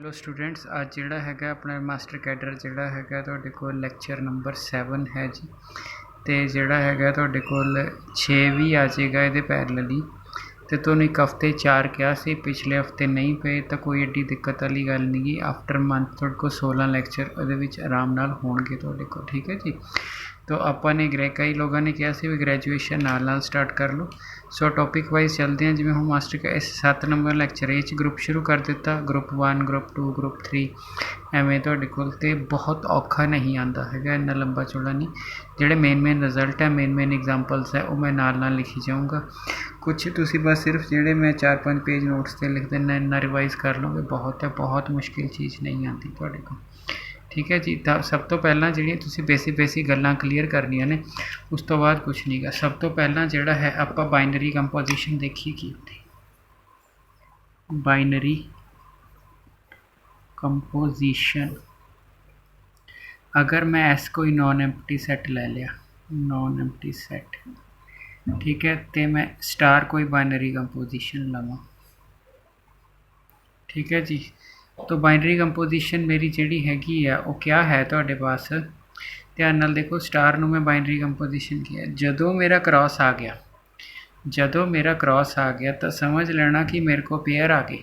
Hello students, आज जिहड़ा हैगा अपना मास्टर कैडर जिहड़ा हैगा तुहाडे कोल लैक्चर नंबर 7 है जी। तो जिहड़ा हैगा तुहाडे कोल 6 भी आ जाएगा इहदे पैरेलली। तो तुहानूं एक हफ्ते 4 कहा सी, पिछले हफ्ते नहीं पे तो कोई एड्डी दिक्कत वाली गल नहीं गी। आफ्टर मंथ तुहाडे कोल 16 लैक्चर उहदे विच आराम नाल होणगे तुहाडे कोल, ठीक है जी। तो आपाने कई लोगों ने कहा सी भी ग्रैजुएशन नाल स्टार्ट कर लो। सो टॉपिक वाइज चलते हैं। जिवें हम मास्टर का इस 7 नंबर लैक्चर ए ग्रुप शुरू कर दिता, ग्रुप 1 ग्रुप 2 ग्रुप 3 एवें तुहाडे कोल ते बहुत औखा नहीं आता है, इन्ना लंबा चौड़ा नहीं। जिहड़े मेन रिजल्ट है, मेन एग्जाम्पल्स है, वो मैं नाल लिखी जाऊँगा। कुछ तुसी बस सिर्फ जिहड़े मैं 4-5 पेज नोट्स ते लिख देना, इन्ना रिवाइज कर लोगे बहुत है। बहुत मुश्किल चीज़ नहीं आती तुहाडे कोल, ठीक है जी। तो सब तो पहला जिहड़ियां तुसी बेसिक गल्लां क्लीयर करनियां ने, उस तो बाद कुछ नहीं गा। सब तो पहला जिहड़ा है आपां बाइनरी कंपोजिशन देखिए की होती। बाइनरी कंपोजिशन, अगर मैं ऐस कोई नॉन एम्प्टी सैट ले लिया, नॉन एम्प्टी सैट, ठीक है, तो मैं स्टार कोई बाइनरी कंपोजिशन लवां, ठीक है जी। तो बाइनरी कंपोजिशन मेरी जिहड़ी हैगी है वो क्या है तुहाडे पास, ध्यान नाल देखो। स्टार नूं मैं बाइनरी कंपोजिशन किया, जदों मेरा क्रॉस आ गया, जदों मेरा क्रॉस आ गया तो समझ लेना कि मेरे को पेयर आ गई,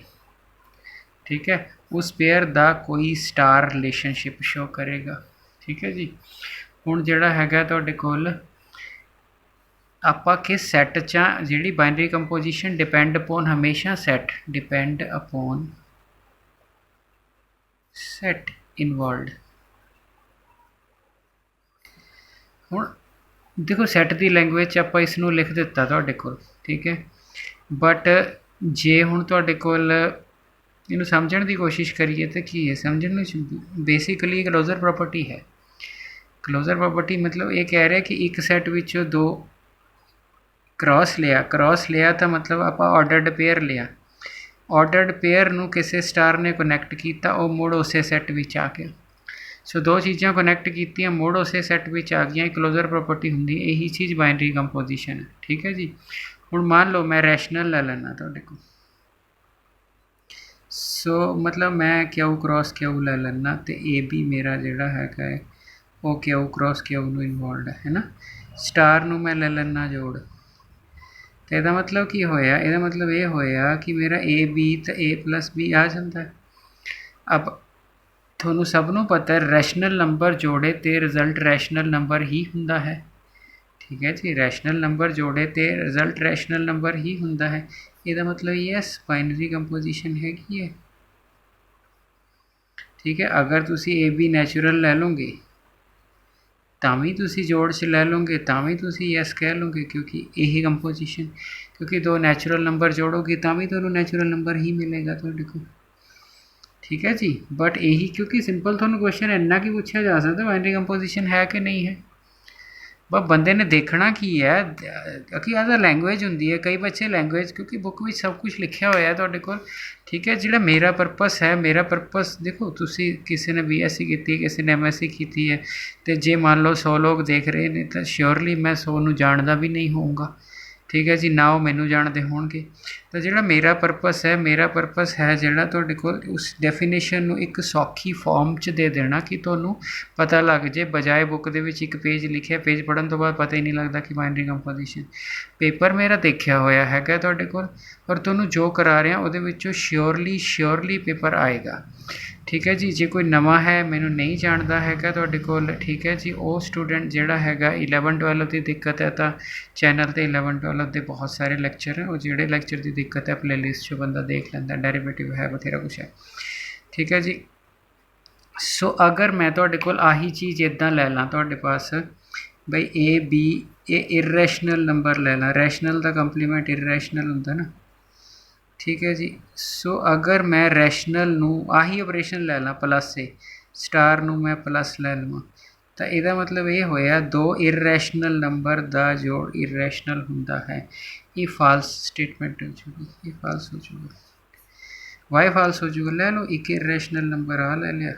ठीक है। उस पेयर दा कोई स्टार रिलेशनशिप शो करेगा, ठीक है जी। हुण जिहड़ा हैगा तुहाडे कोल आपां किस सैट च जिहड़ी बाइनरी कंपोजिशन डिपेंड अपॉन हमेशा सैट, डिपेंड अपॉन सैट इनवॉल्वड। हुण देखो सैट की लैंगुएज आप इसनूं लिख दिता तुहाडे कोल, ठीक है। बट जे हुण तुहाडे कोल इनू समझण की कोशिश करिए तो की है, समझण बेसिकली क्लोजर प्रॉपर्टी है। क्लोजर प्रॉपर्टी मतलब ये कह रहा है कि एक सैट विचों दो क्रॉस लिया तो मतलब आप ऑर्डर्ड पेयर लिया, ऑर्डर्ड पेयर नूं किसी स्टार ने कनैक्ट किया, वो मुड़ उस सैट विच आ गया। सो दो चीज़ां कनैक्ट कीतियां, मुड़ उस सैट विच आ गई, क्लोजर प्रॉपर्टी हुंदी। यही चीज़ बाइनरी कंपोजिशन है, ठीक है जी। हुण मान लो मैं रैशनल ले लैना तुहाडे कोल, सो मतलब मैं क्यू क्रॉस क्यू ले लैना, तो ए बी मेरा जिहड़ा हैगा है वो क्यू क्रॉस क्यू नूं इनवॉल्वड है ना। स्टार नूं मैं ले लैना जोड़, तो यदा मतलब की होया, यदा मतलब ये होया कि मेरा ए बी तो ए प्लस बी आ जाता है। अब थोनू सब नूं पता है रैशनल नंबर जोड़े तो रिजल्ट रैशनल नंबर ही हुंदा है, ठीक है जी। रैशनल नंबर जोड़े तो रिजल्ट रैशनल नंबर ही हुंदा है। यदा मतलब यस बाइनरी कंपोजिशन हैगी है, ठीक है। अगर तुसी ए बी नैचुरल ले लोगे तां तुसी जोड़ च ले लोगे तां तुसी यस कह लोगे, क्योंकि यही कंपोजिशन, क्योंकि दो नैचुरल नंबर जोड़ोगे तां भी तुहानूं नैचुरल नंबर ही मिलेगा तुहाडे कोल, ठीक है जी। बट यही क्योंकि सिंपल थोड़ा क्वेश्चन इन्ना की पूछा जा सकता बाइनरी कंपोजिशन है कि नहीं है। बस बंदे ने देखना की है, क्योंकि अदर लैंगुएज होंगी है, कई बच्चे लैंगुएज क्योंकि बुक में सब कुछ लिखा हुआ है तुहाडे कोल, ठीक है। जिहड़ा मेरा परपस है, मेरा परपस देखो, तुसी किसी ने BSc की, किसी ने MSc की है, तो जे मान लो 100 लोग देख रहे हैं तो श्योरली मैं 100 नूं जानदा भी नहीं होऊंगा, ठीक है जी, ना वो मैनू जानते होणगे। तो जिहड़ा मेरा परपस है, मेरा परपस है जिहड़ा तुहाडे कोल उस डेफिनेशन नूं एक सौखी फॉर्म च दे देना कि तुहानूं पता लग जाए, बजाय बुक दे विच एक पेज लिखे, पेज पढ़न तो बाद पता ही नहीं लगता कि बाइनरी कंपोजिशन। पेपर मेरा देखिया होया हैगा तुहाडे कोल, पर तुहानूं जो करा रहा उहदे विचों श्योरली पेपर आएगा, ठीक है जी। जे कोई नवा है मैनू नहीं जानता हैगा तुहाडे कोल, ठीक है जी, वो स्टूडेंट जिहड़ा हैगा 11-12 की दिक्कत है तो चैनल ते 11-12 के बहुत सारे लैक्चर हैं, वो जिहड़े लैक्चर की दिक्कत है प्लेलिस्ट चो बंदा देख लैंदा, डेरिवेटिव है बथेरा कुछ है, ठीक है जी। सो अगर मैं तुहाडे कोल आही चीज़ इदां लै ला तुहाडे पास बई ए बी ये इरैशनल नंबर ले ला, रैशनल का कंप्लीमेंट इरैशनल हुंदा ना, ठीक है जी। सो अगर मैं रैशनल नूं आही ऑपरेशन ले ला प्लस से, स्टार नूं मैं प्लस ले लवां, तो यदा मतलब ये होया दो इरैशनल नंबर का जोड़ इरैशनल हुंदा है। ये फाल्स स्टेटमेंट हो जूगी, ये फाल्स हो जूगा। वाई फाल्स हो जूगा, ले लो एक इरैशनल नंबर आ ले लिया,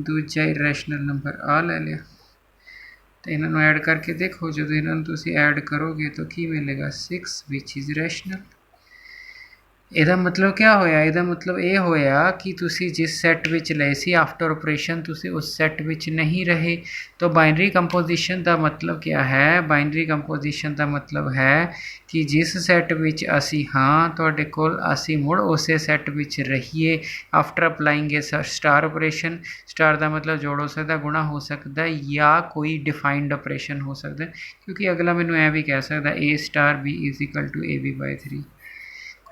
दूजा इरैशनल नंबर आ ले लिया, तो इन्होंने ऐड करके देखो, जो इन्होंने तुसी ऐड करोगे तो की मिलेगा 6 विच इज़ रैशनल। ਇਹਦਾ ਮਤਲਬ ਕਿਆ ਹੋਇਆ, ਇਹਦਾ ਮਤਲਬ ਇਹ ਹੋਇਆ ਕਿ ਤੁਸੀਂ ਜਿਸ ਸੈੱਟ ਵਿੱਚ ਲਏ ਸੀ ਆਫਟਰ ਆਪਰੇਸ਼ਨ ਤੁਸੀਂ ਉਸ ਸੈੱਟ ਵਿੱਚ ਨਹੀਂ ਰਹੇ। ਤਾਂ ਬਾइनरी ਕੰਪੋਜੀਸ਼ਨ ਦਾ ਮਤਲਬ ਕਿਆ ਹੈ, ਬਾइनरी ਕੰਪੋਜੀਸ਼ਨ ਦਾ ਮਤਲਬ ਹੈ ਕਿ ਜਿਸ ਸੈੱਟ ਵਿੱਚ ਅਸੀਂ ਹਾਂ ਤੁਹਾਡੇ ਕੋਲ, ਅਸੀਂ ਮੁੜ ਉਸੇ ਸੈੱਟ ਵਿੱਚ ਰਹੀਏ ਆਫਟਰ ਅਪਲਾਈਂਗ ਏ ਸਟਾਰ ਆਪਰੇਸ਼ਨ। ਸਟਾਰ ਦਾ ਮਤਲਬ ਜੋੜ ਹੋ ਸਕਦਾ, ਗੁਣਾ ਹੋ ਸਕਦਾ, ਜਾਂ ਕੋਈ ਡਿਫਾਈਨਡ ਆਪਰੇਸ਼ਨ ਹੋ ਸਕਦਾ, ਕਿਉਂਕਿ ਅਗਲਾ ਮੈਨੂੰ ਇਹ ਵੀ ਕਹਿ ਸਕਦਾ A star B is equal to AB/3।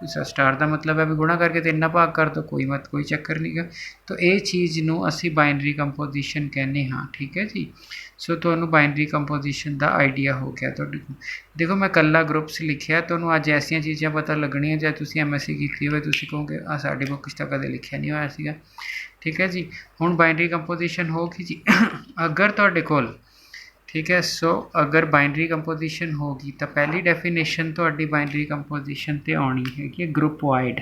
Star का मतलब है भी गुणा करके 3 भाग कर दो, कोई चक्कर नहीं गा। तो ये चीज़ नूं असी बाइनरी कंपोजिशन कहने हाँ, ठीक है जी। सो तुहानू बाइनरी कंपोजिशन का आइडिया हो गया। तो देखो मैं कल्ला ग्रुप्स लिखिया, तो अज ऐसिया चीज़ां पता लगनिया, जो तुसीं MSc की हो तुसीं कहोगे आ साडी बुक च कदे लिखिया नहीं होया सीगा, ठीक है जी। हुण बाइनरी कंपोजिशन होगी जी अगर तुहाडे कोल, ठीक है। सो अगर बाइनरी कंपोजिशन होगी तो पहली डेफिनेशन तो बाइनरी कंपोजिशन ते आनी है ग्रुप वाइड,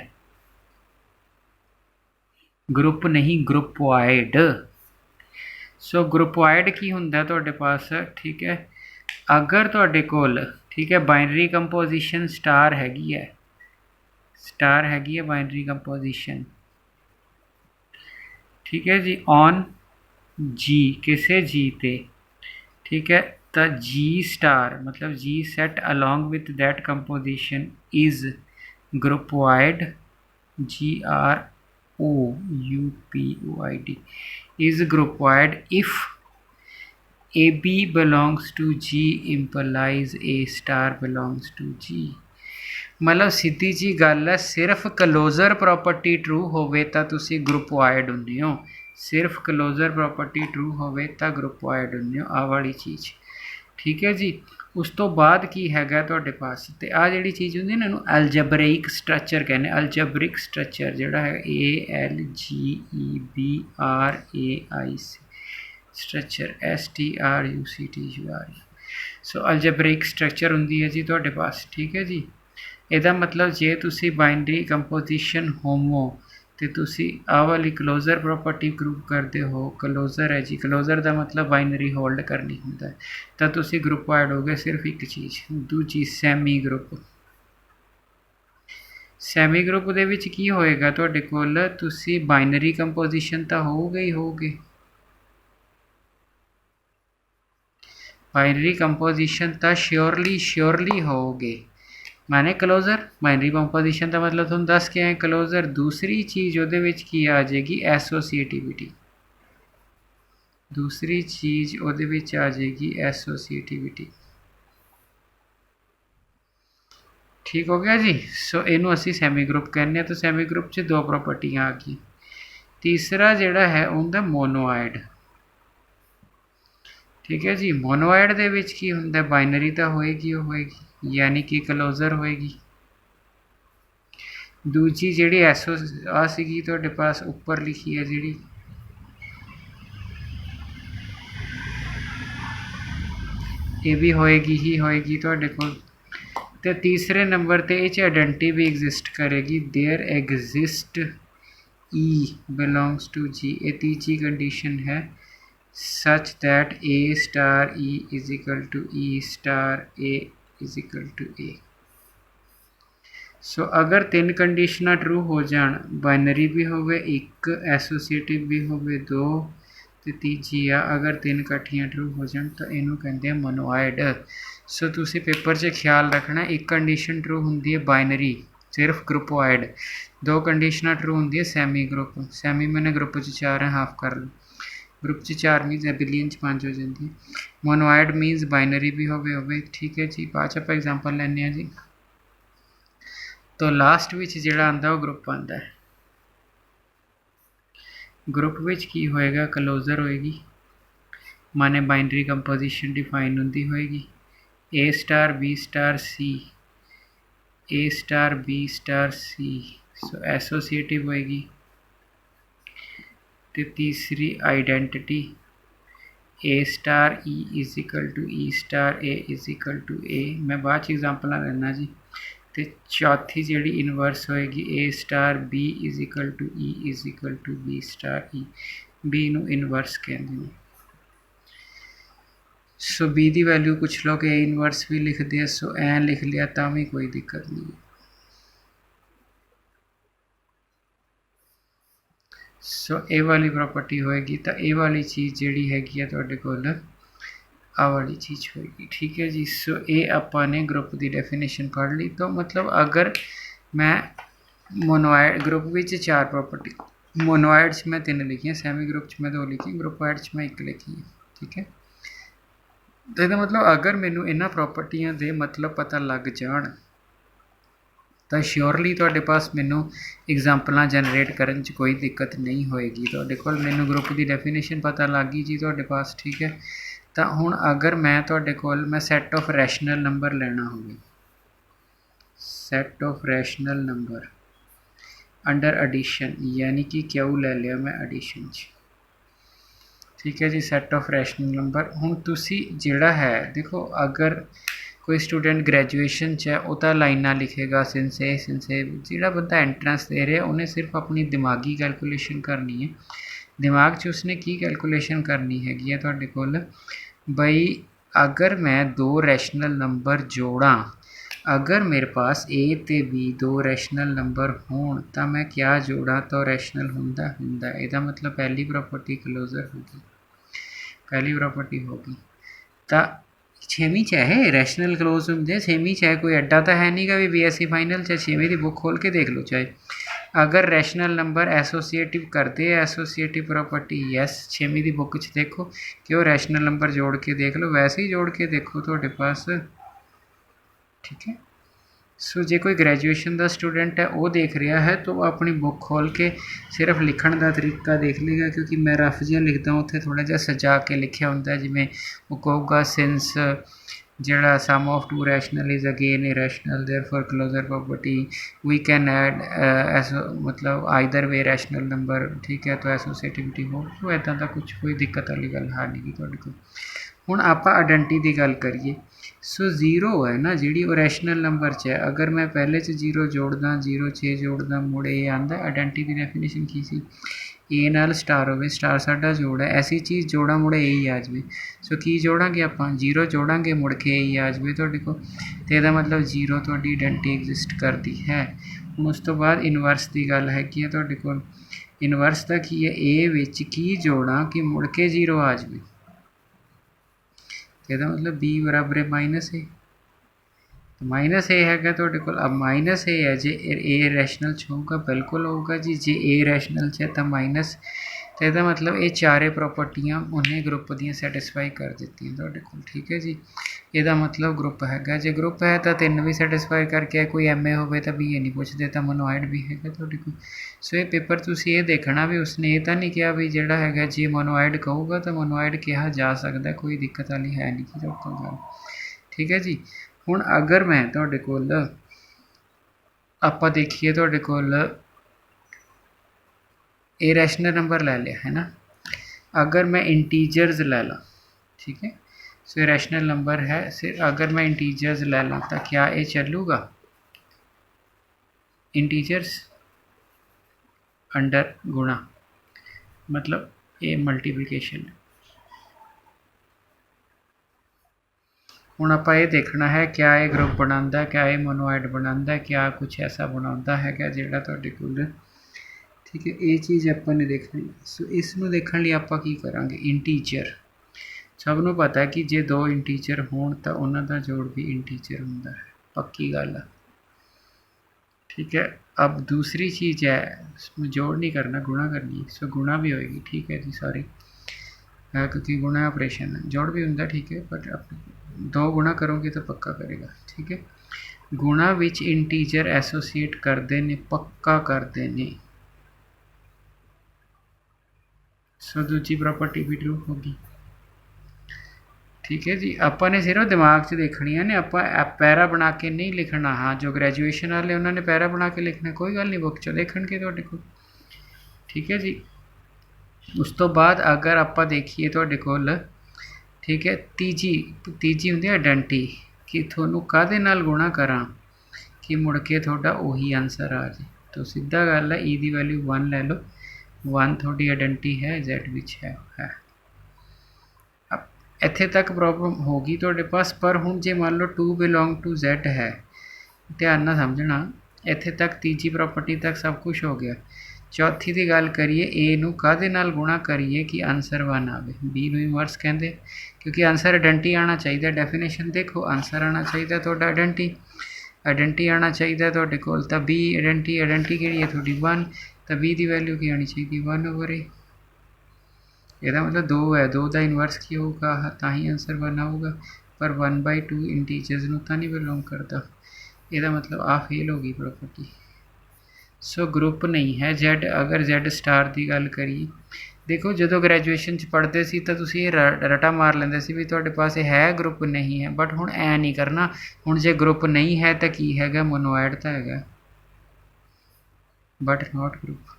ग्रुप नहीं group wide. So group wide की हुंदा तुहाडे पास, ठीक है। अगर तुहाडे कोल, ठीक है, बाइनरी कंपोजिशन स्टार हैगी है, स्टार हैगी है बाइनरी कंपोजिशन, ठीक है जी, ऑन जी किसे जी ते, ठीक है। तो जी स्टार मतलब G set along with that composition is group wide, GROUPUID is group wide if AB belongs to G implies A star belongs to G। मतलब सीधी जी गल है, सिर्फ क्लोजर प्रॉपर्टी ट्रू होवे तां तुसी ग्रुप वाइड हुंदे हो, सिर्फ क्लोजर प्रॉपर्टी ट्रू होवे तां ग्रुप वाइड हुंदे हो, आ वाली चीज़, ठीक है जी। उस तो बाद की हैगा तुहाडे पास, तो आ जिहड़ी चीज़ हुंदी ना इहनूं अलजबरिक स्ट्रक्चर कहने, अलजबरिक स्ट्रक्चर जिहड़ा है ALGEBRAIC स्ट्रक्चर STRUCTUR। सो अलजबरिक स्ट्रक्चर हुंदी है जी तुहाडे पास, ठीक है जी। ਇਹਦਾ मतलब जे तुसी बाइनरी कंपोजिशन होवो तो तुसी आ वाली क्लोजर प्रॉपर्टी ग्रुप करते हो, क्लोजर है जी, क्लोजर का मतलब बाइनरी होल्ड करनी होंदा है, तो तुसी ग्रुप वाइड हो गए सिर्फ एक चीज़। दूजी सैमी ग्रुप, सैमी ग्रुप दे विच की होएगा तुहाडे कोल, तुसी बाइनरी कंपोजिशन तो होगे ही होगे, बाइनरी कंपोजिशन तो श्योरली होगे, माने क्लोजर। बाइनरी कंपोजिशन का मतलब तुहानूं दस के आए क्लोजर। दूसरी चीज़ उहदे विच की आ जाएगी एसोसीएटिविटी, दूसरी चीज़ उहदे विच आ जाएगी एसोसीएटिविटी, ठीक हो गया जी। सो इनू असी सैमी ग्रुप कहने, तो सैमी ग्रुप च दो प्रॉपर्टियां आ गई। तीसरा जिहड़ा है उनका मोनोआइड, ठीक है जी। मोनोआइड दे विच की हुंदा, बाइनरी तो होएगी यानी कि क्लोजर होएगी। दूजी जिहड़ी एसो आ सीगी तुहाडे पास उपर लिखी है जिहड़ी, ये भी होएगी ही होएगी तुहाडे कोल। ते तीसरे नंबर ते इह आइडेंटिटी भी एग्जिस्ट करेगी, there exist E belongs to G। ये तीसरी कंडीशन है, such that A star E is equal to E star A is equal to A। So अगर 3 कंडीशन ट्रू हो जान, बाइनरी भी होवे एक, एसोसीएटिव भी होवे 2, तो तीजी आ अगर 3 इकट्ठियां ट्रू हो जान तो इनू कहते हैं मोनोआइड। सो तुसी पेपर च ख्याल रखना, एक कंडीशन ट्रू होंदी है बाइनरी सिर्फ ग्रुप वाइड, 2 कंडीशन ट्रू होंदी है सैमी ग्रुप, सैमी मैंने ग्रुप च 4 है, हाफ कर लो, ग्रुप च 4 मीनस एबिलियन च 5 हो जाती है। मोनोआइड मीनस बाइनरी भी होवे, ठीक है जी। बाद आप एग्जाम्पल लैने जी। तो लास्ट विच जिहड़ा आंदा वो ग्रुप आंदा है, ग्रुप विच की होएगा क्लोजर होएगी, माने बाइनरी कंपोजिशन डिफाइन होंदी होएगी, A star B star C, A star B star C। So associative होएगी। तो तीसरी identity A star E is equal to E star A is equal to A। मैं बाद च एग्जाम्पल लेना जी। तो चौथी जिहड़ी इनवर्स होएगी A star B is equal to E is equal to B star E। B नू इनवर्स कहते हैं। सो B की वैल्यू कुछ लोग A इनवर्स भी लिखते हैं, सो ऐ लिख लिया तो भी कोई दिक्कत नहीं है। सो ये वाली प्रॉपर्टी होएगी तो ये वाली चीज़ जिहड़ी हैगी है तुहाडे कोल आ वाली चीज़ होएगी। ठीक है जी। सो ये आपां ने ग्रुप की डेफिनेशन पढ़ ली। तो मतलब अगर मैं मोनोआइड ग्रुप विच 4 प्रॉपर्टी, मोनोआइड च मैं 3 लिखी, सैमी ग्रुप च मैं 2 लिखी, ग्रुपआइड च मैं 1 लिखी है। ठीक है। तो इसका मतलब अगर मैनू इन्हां प्रॉपर्टियां दे मतलब पता लग जाण तो श्योरली तुहाडे पास मैनू एग्जाम्पल जनरेट करन च कोई दिक्कत नहीं होएगी। तुहाडे कोल मैनू ग्रुप की डेफिनेशन पता लग गई जी तुहाडे पास। ठीक है। तो हुण अगर मैं तुहाडे कोल मैं सैट ऑफ रैशनल नंबर लेना होवे, set of rational number under addition, यानी कि क्यू ले लिया मैं एडिशन च। ठीक है जी। सैट ऑफ रैशनल नंबर हुण तुसी जिहड़ा है देखो, अगर कोई स्टूडेंट ग्रैजुएशन च है वो तो लाइना लिखेगा सिंसे सिंसे, जिहड़ा बंदा एंट्रेंस दे रहा उन्हें सिर्फ अपनी दिमागी कैलकुलेशन करनी है। दिमाग च उसने की कैलकुलेशन करनी हैगी है तुहाडे कोल बई अगर मैं 2 रैशनल नंबर जोड़ा, अगर मेरे पास ए ते बी 2 रैशनल नंबर होण तो मैं क्या जोड़ा तो रैशनल हुंदा। इहदा मतलब पहली प्रॉपर्टी क्लोजर होगी, पहली प्रॉपर्टी होगी। तो 6वीं च है रैशनल क्लोज होंगे, 6वीं च है, कोई अड्डा तो है नहीं गा भी BSc फाइनल च 6वीं की बुक खोल के देख लो चाहे। अगर रैशनल नंबर एसोसीएटिव करते हैं, एसोसीएटिव प्रॉपर्टी यस 6वीं की बुक च देखो कि वो रैशनल नंबर जोड़ के देख लो, वैसे ही जोड़ के देखो तुहाडे पास। ठीक है। सो जे कोई ग्रैजुएशन का स्टूडेंट है वो देख रहा है तो अपनी बुक खोल के सिर्फ लिखण का तरीका देख लेगा, क्योंकि मैं रफ जिहा लिखदा उत्थे थोड़ा जिहा सजा के लिखिया हुंदा, जिवें वो कहूगा सिंस जिहड़ा sum of 2 rational is again irrational therefore closure property we can add मतलब आइदर वे रैशनल नंबर। ठीक है। तो एसोसिएटिविटी हो तो इदां दा कुछ कोई दिक्कत वाली गल है नहीं तुहाडे कोल। हुण आपां आइडेंटिटी की गल करिए। सो 0 है ना जिहड़ी वो रैशनल नंबर च है, अगर मैं पहले च 0 जोड़दा 0 6 जोड़दा मुड़ ए आंदा। आइडेंटिटी की डेफिनेशन की सी ए नाल स्टार होवे, स्टार साडा जोड़ है, ऐसी चीज़ जोड़ा मुड़ ए ही आ जाए। सो की जोड़ांगे आपां 0 जोड़ांगे मुड़ के ए ही आ जाए तुहाडे कोल, तो इहदा मतलब 0 तुहाडी आइडेंटिटी एग्जिस्ट करती है। हुण उस तो बाद इनवर्स की गल हैगी है तुहाडे कोल। इनवर्स का की है ए विच की जोड़ा कि मुड़ के 0 आ जाए, ਇਹਦਾ मतलब b बराबर है -a, -a हैगा तुहाडे कोल। अब -a है जे a रैशनल च होगा बिल्कुल होगा जी, जे a रैशनल च है तो माइनस, तो यदा मतलब ये चारे प्रॉपर्टियां उन्हें ग्रुप दियां सैटिस्फाई कर दी तुहाडे कोल। ठीक है जी। यदा मतलब ग्रुप हैगा, जे ग्रुप है तो 3 भी सैटिस्फाई करके कोई MA होवे तो BA नहीं पूछते, तो मोनोआइड भी हैगा तुहाडे कोल। सो ये पेपर तुसीं ये देखना भी उसने ये तो नहीं कहा भी जिहड़ा हैगा जी मोनोआइड कहूगा तो मोनोआइड कहा जा सकता, कोई दिक्कत वाली है नहीं कि तुहाडे कोल गल। ठीक है जी। हुण अगर मैं तुहाडे कोल आपां देखिए तुहाडे कोल ए रैशनल नंबर ले लिया है ना, अगर मैं इंटीजर्स ले ला, ठीक है। सो रैशनल नंबर है, सिर्फ अगर मैं इंटीजर्स ले ला तो क्या ये चलूगा, इंटीजर्स अंडर गुणा, मतलब ये मल्टीप्लिकेशन है। हुण आपां ये देखना है क्या ये ग्रुप बनाता, क्या ये मोनोआइड बनाता, क्या कुछ ऐसा बनाता है क्या जिहड़ा तुहाडे कोल। ठीक है। ये चीज़ आपां ने देखनी। सो इसनूं देखण लई आपां की करांगे, इंटीजर सबनों पता है कि जे 2 इंटीजर होण तो उन्हां दा जोड़ भी इंटीजर हुंदा है, पक्की गल है। ठीक है। अब दूसरी चीज़ है जोड़ नहीं करना, गुणा करनी है। सो गुणा भी होएगी। ठीक है जी। सॉरी क्योंकि गुणा ऑपरेशन है, जोड़ भी होंगे। ठीक है। बट आप 2 गुणा करोगे तो पक्का करेगा। ठीक है। गुणा विच इंटीजर एसोसीएट करते ने, पक्का करते ने। सो दूजी प्रॉपर्टी भी ट्रू होगी। ठीक है जी। आपां ने सिर्फ दिमाग च देखनी है ने, आपां पैरा बना के नहीं लिखना। हाँ जो ग्रैजुएशन वाले उन्होंने पैरा बना के लिखना, कोई गल नहीं, बुक चो देखणगे तुहाडे कोल। ठीक है जी। उस तो बाद अगर आपां देखिए तुहाडे कोल, ठीक है, तीजी हुंदी आइडेंटिटी कि तुहानूं काहदे नाल गुणा करां कि मुड़ के तुहाडा उही आंसर आ जाए। तो सीधा गल है, ई दी वैल्यू 1 ले लो, 1 थोड़ी आइडेंटिटी है, Z विच है। अब इत्थे तक प्रॉब्लम होगी तुहाडे पास, पर हुण जे मान लो 2 बिलोंग टू Z है, ध्यान नाल समझना, इत्थे तक तीजी प्रॉपर्टी तक सब कुछ हो गया। चौथी की गल करिए ए नूं काहदे नाल गुणा करिए कि आंसर 1 आवे। बी नूं इनवर्स कहंदे क्योंकि आंसर आइडेंटी आना चाहिए। डेफिनेशन देखो, आंसर आना चाहिए तुहाडा आइडेंटी, आइडेंटी आना चाहिए तुहाडे कोल। तां बी आइडेंटी, आइडेंटी किहड़ी है तुहाडी 1, तां बी की वैल्यू की आनी चाहिए 1/a। ਇਹਦਾ मतलब 2 है, 2 का इनवर्स की होगा ਤਾਂ ही आंसर 1 आऊगा। पर 1/2 इंटीजर्स ਨੂੰ ਤਾਂ नहीं बिलोंग करता। ਇਹਦਾ मतलब आ फेल होगी प्रॉपर्टी। सो ग्रुप नहीं है Z। अगर Z स्टार की गल करिए, देखो जो ग्रैजुएशन च पढ़ते सी तो तुसी रटा मार लेंदे सी भी तुहाडे पास है ग्रुप नहीं है, बट हुण ऐ नहीं करना। हुण जे ग्रुप नहीं है तो की हैगा, मोनोएड तो हैगा बट नॉट ग्रुप।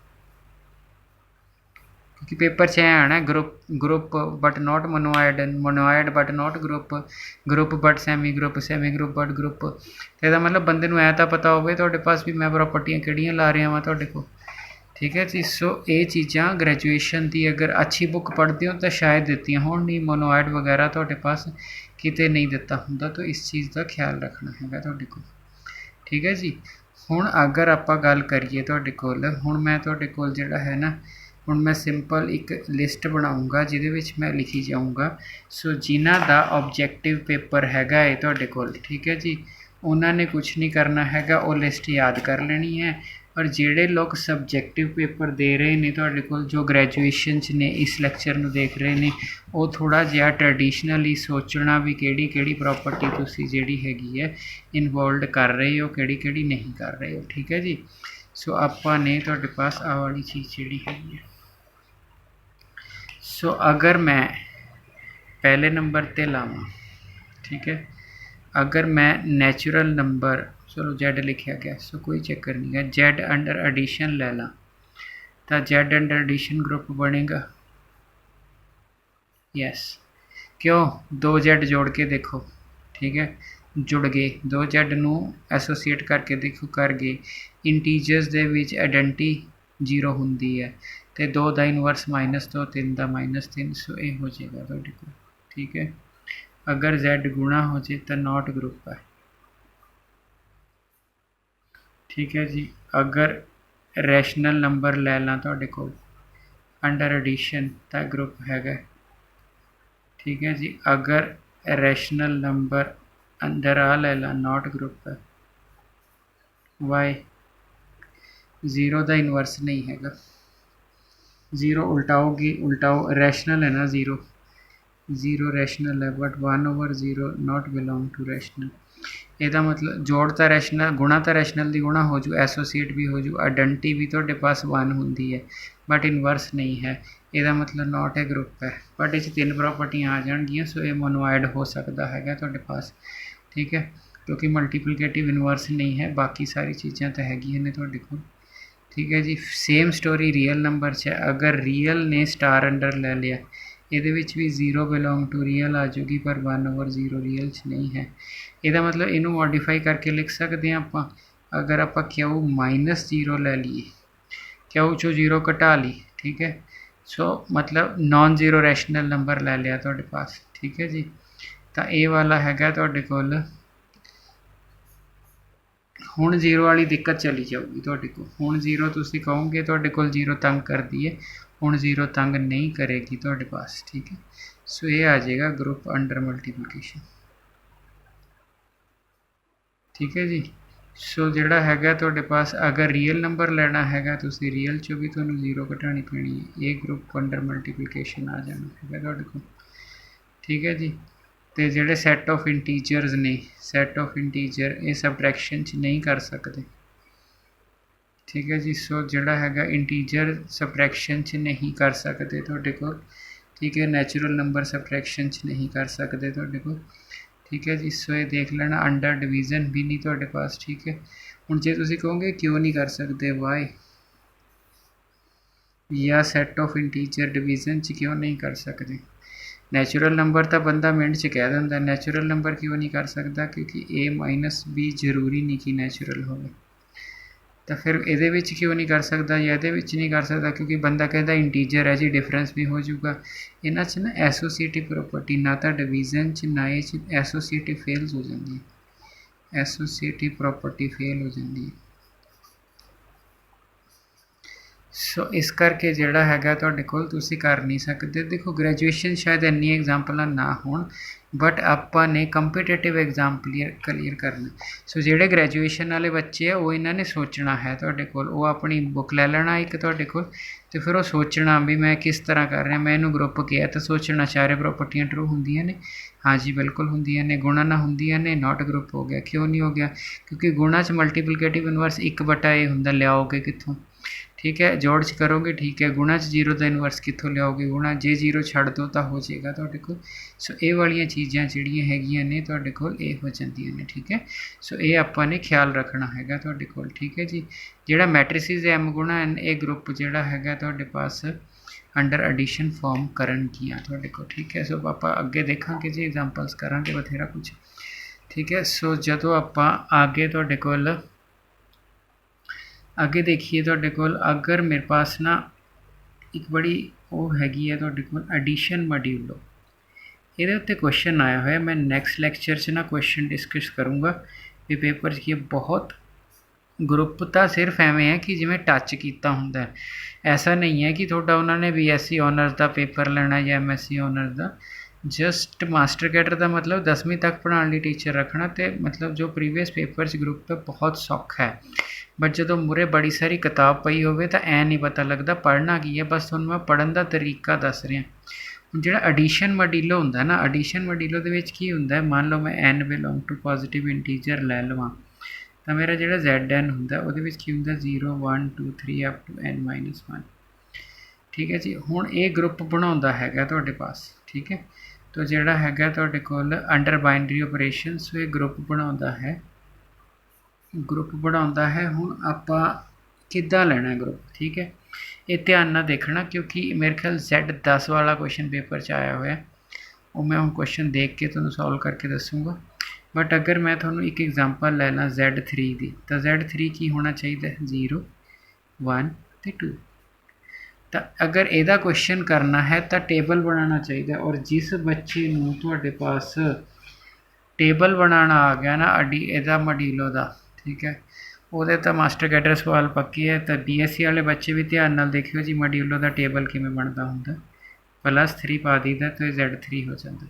क्योंकि पेपर च आना group but not monoid, monoid but not group but semi group but group. तो मतलब बंदे नूं ऐ तां पता होवे तुहाडे पास भी मैं प्रॉपर्टियां किहड़ियां ला रहा वां तुहाडे कोल। ठीक है जी। सो ये चीज़ां ग्रैजुएशन की अगर अच्छी बुक पढ़ते हो तो शायद दित्तियां होण, नहीं मोनोएड वगैरह तुहाडे पास किते नहीं दिता हुंदा। तो इस चीज़ का ख्याल रखना हैगा तुहाडे कोल। ठीक है जी। हुण अगर आपां गल करिए तुहाडे कोल, हुण मैं तुहाडे कोल जिहड़ा है ना, हुण मैं सिंपल एक लिस्ट बनाऊँगा जिहदे विच मैं लिखी जाऊँगा। सो जिन्हां दा ऑब्जैक्टिव पेपर हैगा है तुहाडे कोल, ठीक है जी, उन्होंने कुछ नहीं करना हैगा, वो लिस्ट याद कर लेनी है। और जिहड़े लोग सबजैक्टिव पेपर दे रहे हैं तुहाडे कोल, जो ग्रैजुएशन च ने इस लैक्चर नूं देख रहे हैं, वो थोड़ा जिहा ट्रैडिशनली सोचना भी किहड़ी किहड़ी प्रॉपर्टी तुसीं जिहड़ी हैगी है इनवॉल्व कर रहे हो, किहड़ी किहड़ी नहीं कर रहे हो। ठीक है जी। सो आपां ने तुहाडे पास आ वाली चीज़ जिहड़ी हैगी है। सो अगर मैं पहले नंबर ते लावां, ठीक है, अगर मैं नैचुरल नंबर, चलो Z लिखा गया, सो कोई चक्कर नहीं है, Z अंडर एडिशन ले ला तो Z अंडर एडिशन ग्रुप बनेगा। यस, क्यों? 2 Z जोड़ के देखो, ठीक है, जुड़ गए। 2 Z नूं एसोसीएट करके देखो, कर गए। इंटीजर्स दे विच आइडेंटी 0 हुंदी है तो 2 का इनवर्स -2, 3 का -3। सो ये हो जाएगा तुहाडे कोल। ठीक है। अगर Z गुणा हो जाए तो नॉट ग्रुप है। ठीक है जी। अगर रैशनल नंबर ले ला तुहाडे कोल अंडर एडिशन तो ग्रुप हैगा। ठीक है जी। अगर रैशनल नंबर अंदर आ ले ला, नॉट ग्रुप है। वाई? 0 का इनवर्स नहीं हैगा। 0 उल्टाओगी, उल्टाओ, रैशनल है ना 0 रैशनल है, but 1/0 not belong to rational. ਇਹਦਾ मतलब जोड़ तो रैशनल, गुणा तो रैशनल की गुणा हो जू, एसोसीएट भी हो जू, आइडेंटी भी तुहाडे पास 1 होंदी है बट इनवर्स नहीं है। ਇਹਦਾ मतलब नॉट है ग्रुप है। बट इस 3 प्रॉपर्टियां आ जाएगियां। सो ये मोनोएड हो सकता है तुहाडे पास। ठीक है, क्योंकि मल्टीप्लिकेटिव इनवर्स नहीं है, बाकी सारी चीज़ां तो हैगियां ने तुहाडे कोल। ठीक है जी। सेम स्टोरी रियल नंबर च है। अगर रियल ने स्टार अंडर ले लिया, ये भी 0 बिलोंग टू रियल आ जाएगी, पर 1/0 रियल च नहीं है। ਇਹਦਾ मतलब इनू मॉडिफाई करके लिख सकते हैं आप। अगर आप क्यू -0 ले लिए, क्यू चो 0 घटा ली, ठीक है, सो मतलब नॉन जीरो रैशनल नंबर ले लिया तुहाडे पास। ठीक है जी। तो ये वाला हैगा तुहाडे कोल। हुण 0 वाली दिक्कत चली जाऊगी तुहाडे कोल। हुण 0 तुसीं कहोगे तुहाडे कोल 0 तंग करती है, हुण 0 तंग नहीं करेगी तुहाडे पास। ठीक है। सो ये आ जाएगा ग्रुप अंडर मल्टीप्लिकेशन। ठीक है जी। सो जिहड़ा हैगा तुहाडे पास, अगर रियल नंबर लेना हैगा तुसीं रियल चो भी तुहानूं 0 घटानी पैनी है। ये ग्रुप अंडर मल्टीप्लिकेशन आ जाना हैगा तुहाडे कोल। ठीक है जी। तो जिहड़े सैट ऑफ इंटीजर्स ने, सैट ऑफ इंटीजर ये सबट्रैक्शन च नहीं कर सकते। ठीक है जी। सो जिहड़ा हैगा इंटीजर सबट्रैक्शन च नहीं कर सकते तुहाडे कोल। ठीक है। नैचुरल नंबर सबट्रैक्शन च नहीं कर सकते तुहाडे कोल। ठीक है जी। सो ये देख लेना, अंडर डिवीजन भी नहीं तुहाडे पास। ठीक है। हुण जे तुसीं कहोगे क्यों नहीं कर सकते, वाई, या सैट ऑफ इंटीजर डिवीजन च क्यों नहीं कर सकते? नैचुरल नंबर तो बंदा मिनट च कह दिंदा, नैचुरल नंबर क्यों नहीं कर सकता? क्योंकि A-B जरूरी नहीं कि नैचुरल हो। तो फिर ये क्यों नहीं कर सकता या ये नहीं कर सकता? क्योंकि बंदा कहता इंटीजर है जी, डिफरेंस भी हो जाऊगा। इन्हां च ना एसोसीएटिव प्रॉपर्टी ना तो डिवीजन च ना ये एसोसीएटिव फेल्स हो जाती है। एसोसीएटिव प्रॉपर्टी फेल हो जाती है। ਸੋ ਇਸ ਕਰਕੇ ਜਿਹੜਾ ਹੈਗਾ ਤੁਹਾਡੇ ਕੋਲ ਤੁਸੀਂ ਕਰ ਨਹੀਂ ਸਕਦੇ। ਦੇਖੋ ਗ੍ਰੈਜੂਏਸ਼ਨ ਸ਼ਾਇਦ ਇੰਨੀ ਐਗਜ਼ਾਮਪਲਾਂ ਨਾ ਹੋਣ, ਬਟ ਆਪਾਂ ਨੇ ਕੰਪੀਟੀਟਿਵ ਐਗਜ਼ਾਮ ਕਲੀਅਰ ਕਰਨਾ। ਸੋ ਜਿਹੜੇ ਗ੍ਰੈਜੂਏਸ਼ਨ ਵਾਲੇ ਬੱਚੇ ਆ ਉਹ ਇਹਨਾਂ ਨੇ ਸੋਚਣਾ ਹੈ ਤੁਹਾਡੇ ਕੋਲ, ਉਹ ਆਪਣੀ ਬੁੱਕ ਲੈ ਲੈਣਾ ਇੱਕ ਤੁਹਾਡੇ ਕੋਲ, ਅਤੇ ਫਿਰ ਉਹ ਸੋਚਣਾ ਵੀ ਮੈਂ ਕਿਸ ਤਰ੍ਹਾਂ ਕਰ ਰਿਹਾ, ਮੈਂ ਇਹਨੂੰ ਗਰੁੱਪ ਕਿਹਾ ਤਾਂ ਸੋਚਣਾ ਸਾਰੇ ਪ੍ਰੋਪਰਟੀਆਂ ਟਰੂ ਹੁੰਦੀਆਂ ਨੇ, ਹਾਂਜੀ ਬਿਲਕੁਲ ਹੁੰਦੀਆਂ ਨੇ, ਗੁਣਾ ਨਾ ਹੁੰਦੀਆਂ ਨੇ, ਨਾਟ ਗਰੁੱਪ ਹੋ ਗਿਆ। ਕਿਉਂ ਨਹੀਂ ਹੋ ਗਿਆ? ਕਿਉਂਕਿ ਗੁਣਾ 'ਚ ਮਲਟੀਪਲੀਕੇਟਿਵ ਇਨਵਰਸ 1/a ਹੁੰਦਾ, ਲਿਆਓਗੇ ਕਿੱਥੋਂ? ਠੀਕ ਹੈ, ਜੋੜ 'ਚ ਕਰੋਗੇ ਠੀਕ ਹੈ, ਗੁਣਾ 'ਚ 0 ਦਾ ਇਨਵਰਸ ਕਿੱਥੋਂ ਲਿਆਓਗੇ? ਗੁਣਾ ਜੇ 0 ਛੱਡ ਦਿਓ ਤਾਂ ਹੋ ਜਾਏਗਾ ਤੁਹਾਡੇ ਕੋਲ। ਸੋ ਇਹ ਵਾਲੀਆਂ ਚੀਜ਼ਾਂ ਜਿਹੜੀਆਂ ਹੈਗੀਆਂ ਨੇ ਤੁਹਾਡੇ ਕੋਲ ਇਹ ਹੋ ਜਾਂਦੀਆਂ ਨੇ। ਠੀਕ ਹੈ, ਸੋ ਇਹ ਆਪਾਂ ਨੇ ਖਿਆਲ ਰੱਖਣਾ ਹੈਗਾ ਤੁਹਾਡੇ ਕੋਲ। ਠੀਕ ਹੈ ਜੀ, ਜਿਹੜਾ ਮੈਟ੍ਰਿਸਿਸ m ਗੁਣਾ n ਇਹ ਗਰੁੱਪ ਜਿਹੜਾ ਹੈਗਾ ਤੁਹਾਡੇ ਪਾਸ ਅੰਡਰ ਐਡੀਸ਼ਨ ਫਾਰਮ ਕਰਨਗੀਆਂ ਤੁਹਾਡੇ ਕੋਲ। ਠੀਕ ਹੈ, ਸੋ ਆਪਾਂ ਅੱਗੇ ਦੇਖਾਂਗੇ ਜੀ, ਐਗਜ਼ਾਮਪਲਸ ਕਰਾਂਗੇ ਬਥੇਰਾ ਕੁਝ। ਠੀਕ ਹੈ, ਸੋ ਜਦੋਂ ਆਪਾਂ ਅੱਗੇ ਤੁਹਾਡੇ ਕੋਲ ਅੱਗੇ ਦੇਖੀਏ ਤੁਹਾਡੇ ਕੋਲ, ਅਗਰ ਮੇਰੇ ਪਾਸ ਨਾ ਇੱਕ ਬੜੀ ਉਹ ਹੈਗੀ ਹੈ ਤੁਹਾਡੇ ਕੋਲ ਐਡੀਸ਼ਨ ਮੋਡਿਊਲੋ, ਇਹਦੇ ਉੱਤੇ ਕੁਐਸਚਨ ਆਇਆ ਹੋਇਆ। ਮੈਂ ਨੈਕਸਟ ਲੈਕਚਰ 'ਚ ਨਾ ਕੁਐਸਚਨ ਡਿਸਕਸ ਕਰੂੰਗਾ ਵੀ ਪੇਪਰ 'ਚ ਕੀ ਬਹੁਤ ਗਰੁੱਪ ਤਾਂ ਸਿਰਫ ਐਵੇਂ ਹੈ ਕਿ ਜਿਵੇਂ ਟੱਚ ਕੀਤਾ ਹੁੰਦਾ, ਐਸਾ ਨਹੀਂ ਹੈ ਕਿ ਤੁਹਾਡਾ ਉਹਨਾਂ ਨੇ BSc ਔਨਰਸ ਦਾ ਪੇਪਰ ਲੈਣਾ ਜਾਂ MSc ਔਨਰਸ ਦਾ। ਜਸਟ ਮਾਸਟਰ ਕੈਡਰ ਦਾ ਮਤਲਬ 10ਵੀਂ ਤੱਕ ਪੜ੍ਹਾਉਣ ਲਈ ਟੀਚਰ ਰੱਖਣਾ, ਅਤੇ ਮਤਲਬ ਜੋ ਪ੍ਰੀਵੀਅਸ ਪੇਪਰ 'ਚ ਗਰੁੱਪ ਹੈ ਬਹੁਤ ਸੌਖਾ ਹੈ। ਬਟ ਜਦੋਂ ਮੂਹਰੇ ਬੜੀ ਸਾਰੀ ਕਿਤਾਬ ਪਈ ਹੋਵੇ ਤਾਂ ਐਂ ਨਹੀਂ ਪਤਾ ਲੱਗਦਾ ਪੜ੍ਹਨਾ ਕੀ ਹੈ। ਬਸ ਤੁਹਾਨੂੰ ਮੈਂ ਪੜ੍ਹਨ ਦਾ ਤਰੀਕਾ ਦੱਸ ਰਿਹਾ। ਜਿਹੜਾ ਐਡੀਸ਼ਨ ਮੋਡਿਊਲੋ ਹੁੰਦਾ ਨਾ, ਐਡੀਸ਼ਨ ਮੋਡਿਊਲੋ ਦੇ ਵਿੱਚ ਕੀ ਹੁੰਦਾ, ਮੰਨ ਲਓ ਮੈਂ n belong to positive integer ਲੈ ਲਵਾਂ, ਤਾਂ ਮੇਰਾ ਜਿਹੜਾ Zn ਹੁੰਦਾ ਉਹਦੇ ਵਿੱਚ ਕੀ ਹੁੰਦਾ 0 1 2 3 ਅਪ ਟੂ n-1। ਠੀਕ ਹੈ ਜੀ, ਹੁਣ ਇਹ ਗਰੁੱਪ ਬਣਾਉਂਦਾ ਹੈਗਾ ਤੁਹਾਡੇ ਪਾਸ। ਠੀਕ ਹੈ, ਤਾਂ ਜਿਹੜਾ ਹੈਗਾ ਤੁਹਾਡੇ ਕੋਲ ਅੰਡਰ ਬਾਈਨਰੀ ਆਪਰੇਸ਼ਨ, ਸੋ ਇਹ ਗਰੁੱਪ ਬਣਾਉਂਦਾ ਹੈ, ਗਰੁੱਪ ਬਣਾਉਂਦਾ ਹੈ। ਹੁਣ ਆਪਾਂ ਕਿੱਦਾਂ ਲੈਣਾ ਗਰੁੱਪ? ਠੀਕ ਹੈ, ਇਹ ਧਿਆਨ ਨਾਲ ਦੇਖਣਾ ਕਿਉਂਕਿ ਮੇਰੇ ਖਿਆਲ Z10 ਵਾਲਾ ਕੁਐਸਚਨ ਪੇਪਰ 'ਚ ਆਇਆ ਹੋਇਆ, ਉਹ ਮੈਂ ਹੁਣ ਕੁਐਸਚਨ ਦੇਖ ਕੇ ਤੁਹਾਨੂੰ ਸੋਲਵ ਕਰਕੇ ਦੱਸੂੰਗਾ। ਬਟ ਅਗਰ ਮੈਂ ਤੁਹਾਨੂੰ ਇੱਕ ਐਗਜ਼ਾਮਪਲ ਲੈ ਲਾਂ Z3 ਦੀ, ਤਾਂ Z3 ਕੀ ਹੋਣਾ ਚਾਹੀਦਾ 0 1 ਅਤੇ 2। ਤਾਂ ਅਗਰ ਇਹਦਾ ਕੁਐਸਚਨ ਕਰਨਾ ਹੈ ਤਾਂ ਟੇਬਲ ਬਣਾਉਣਾ ਚਾਹੀਦਾ, ਔਰ ਜਿਸ ਬੱਚੇ ਨੂੰ ਤੁਹਾਡੇ ਪਾਸ ਟੇਬਲ ਬਣਾਉਣਾ ਆ ਗਿਆ ਨਾ ਇਹਦਾ ਮੋਡਿਊਲੋ ਦਾ, ਠੀਕ ਹੈ, ਉਹਦੇ ਤਾਂ ਮਾਸਟਰ ਕੈਡਰ ਸਵਾਲ ਪੱਕੀ ਹੈ। ਤਾਂ BSc ਵਾਲੇ ਬੱਚੇ ਵੀ ਧਿਆਨ ਨਾਲ ਦੇਖਿਓ ਜੀ, ਮੋਡਿਊਲੋ ਦਾ ਟੇਬਲ ਕਿਵੇਂ ਬਣਦਾ ਹੁੰਦਾ। +3 ਪਾ ਦਈਦਾ ਤਾਂ Z3 ਹੋ ਜਾਂਦਾ।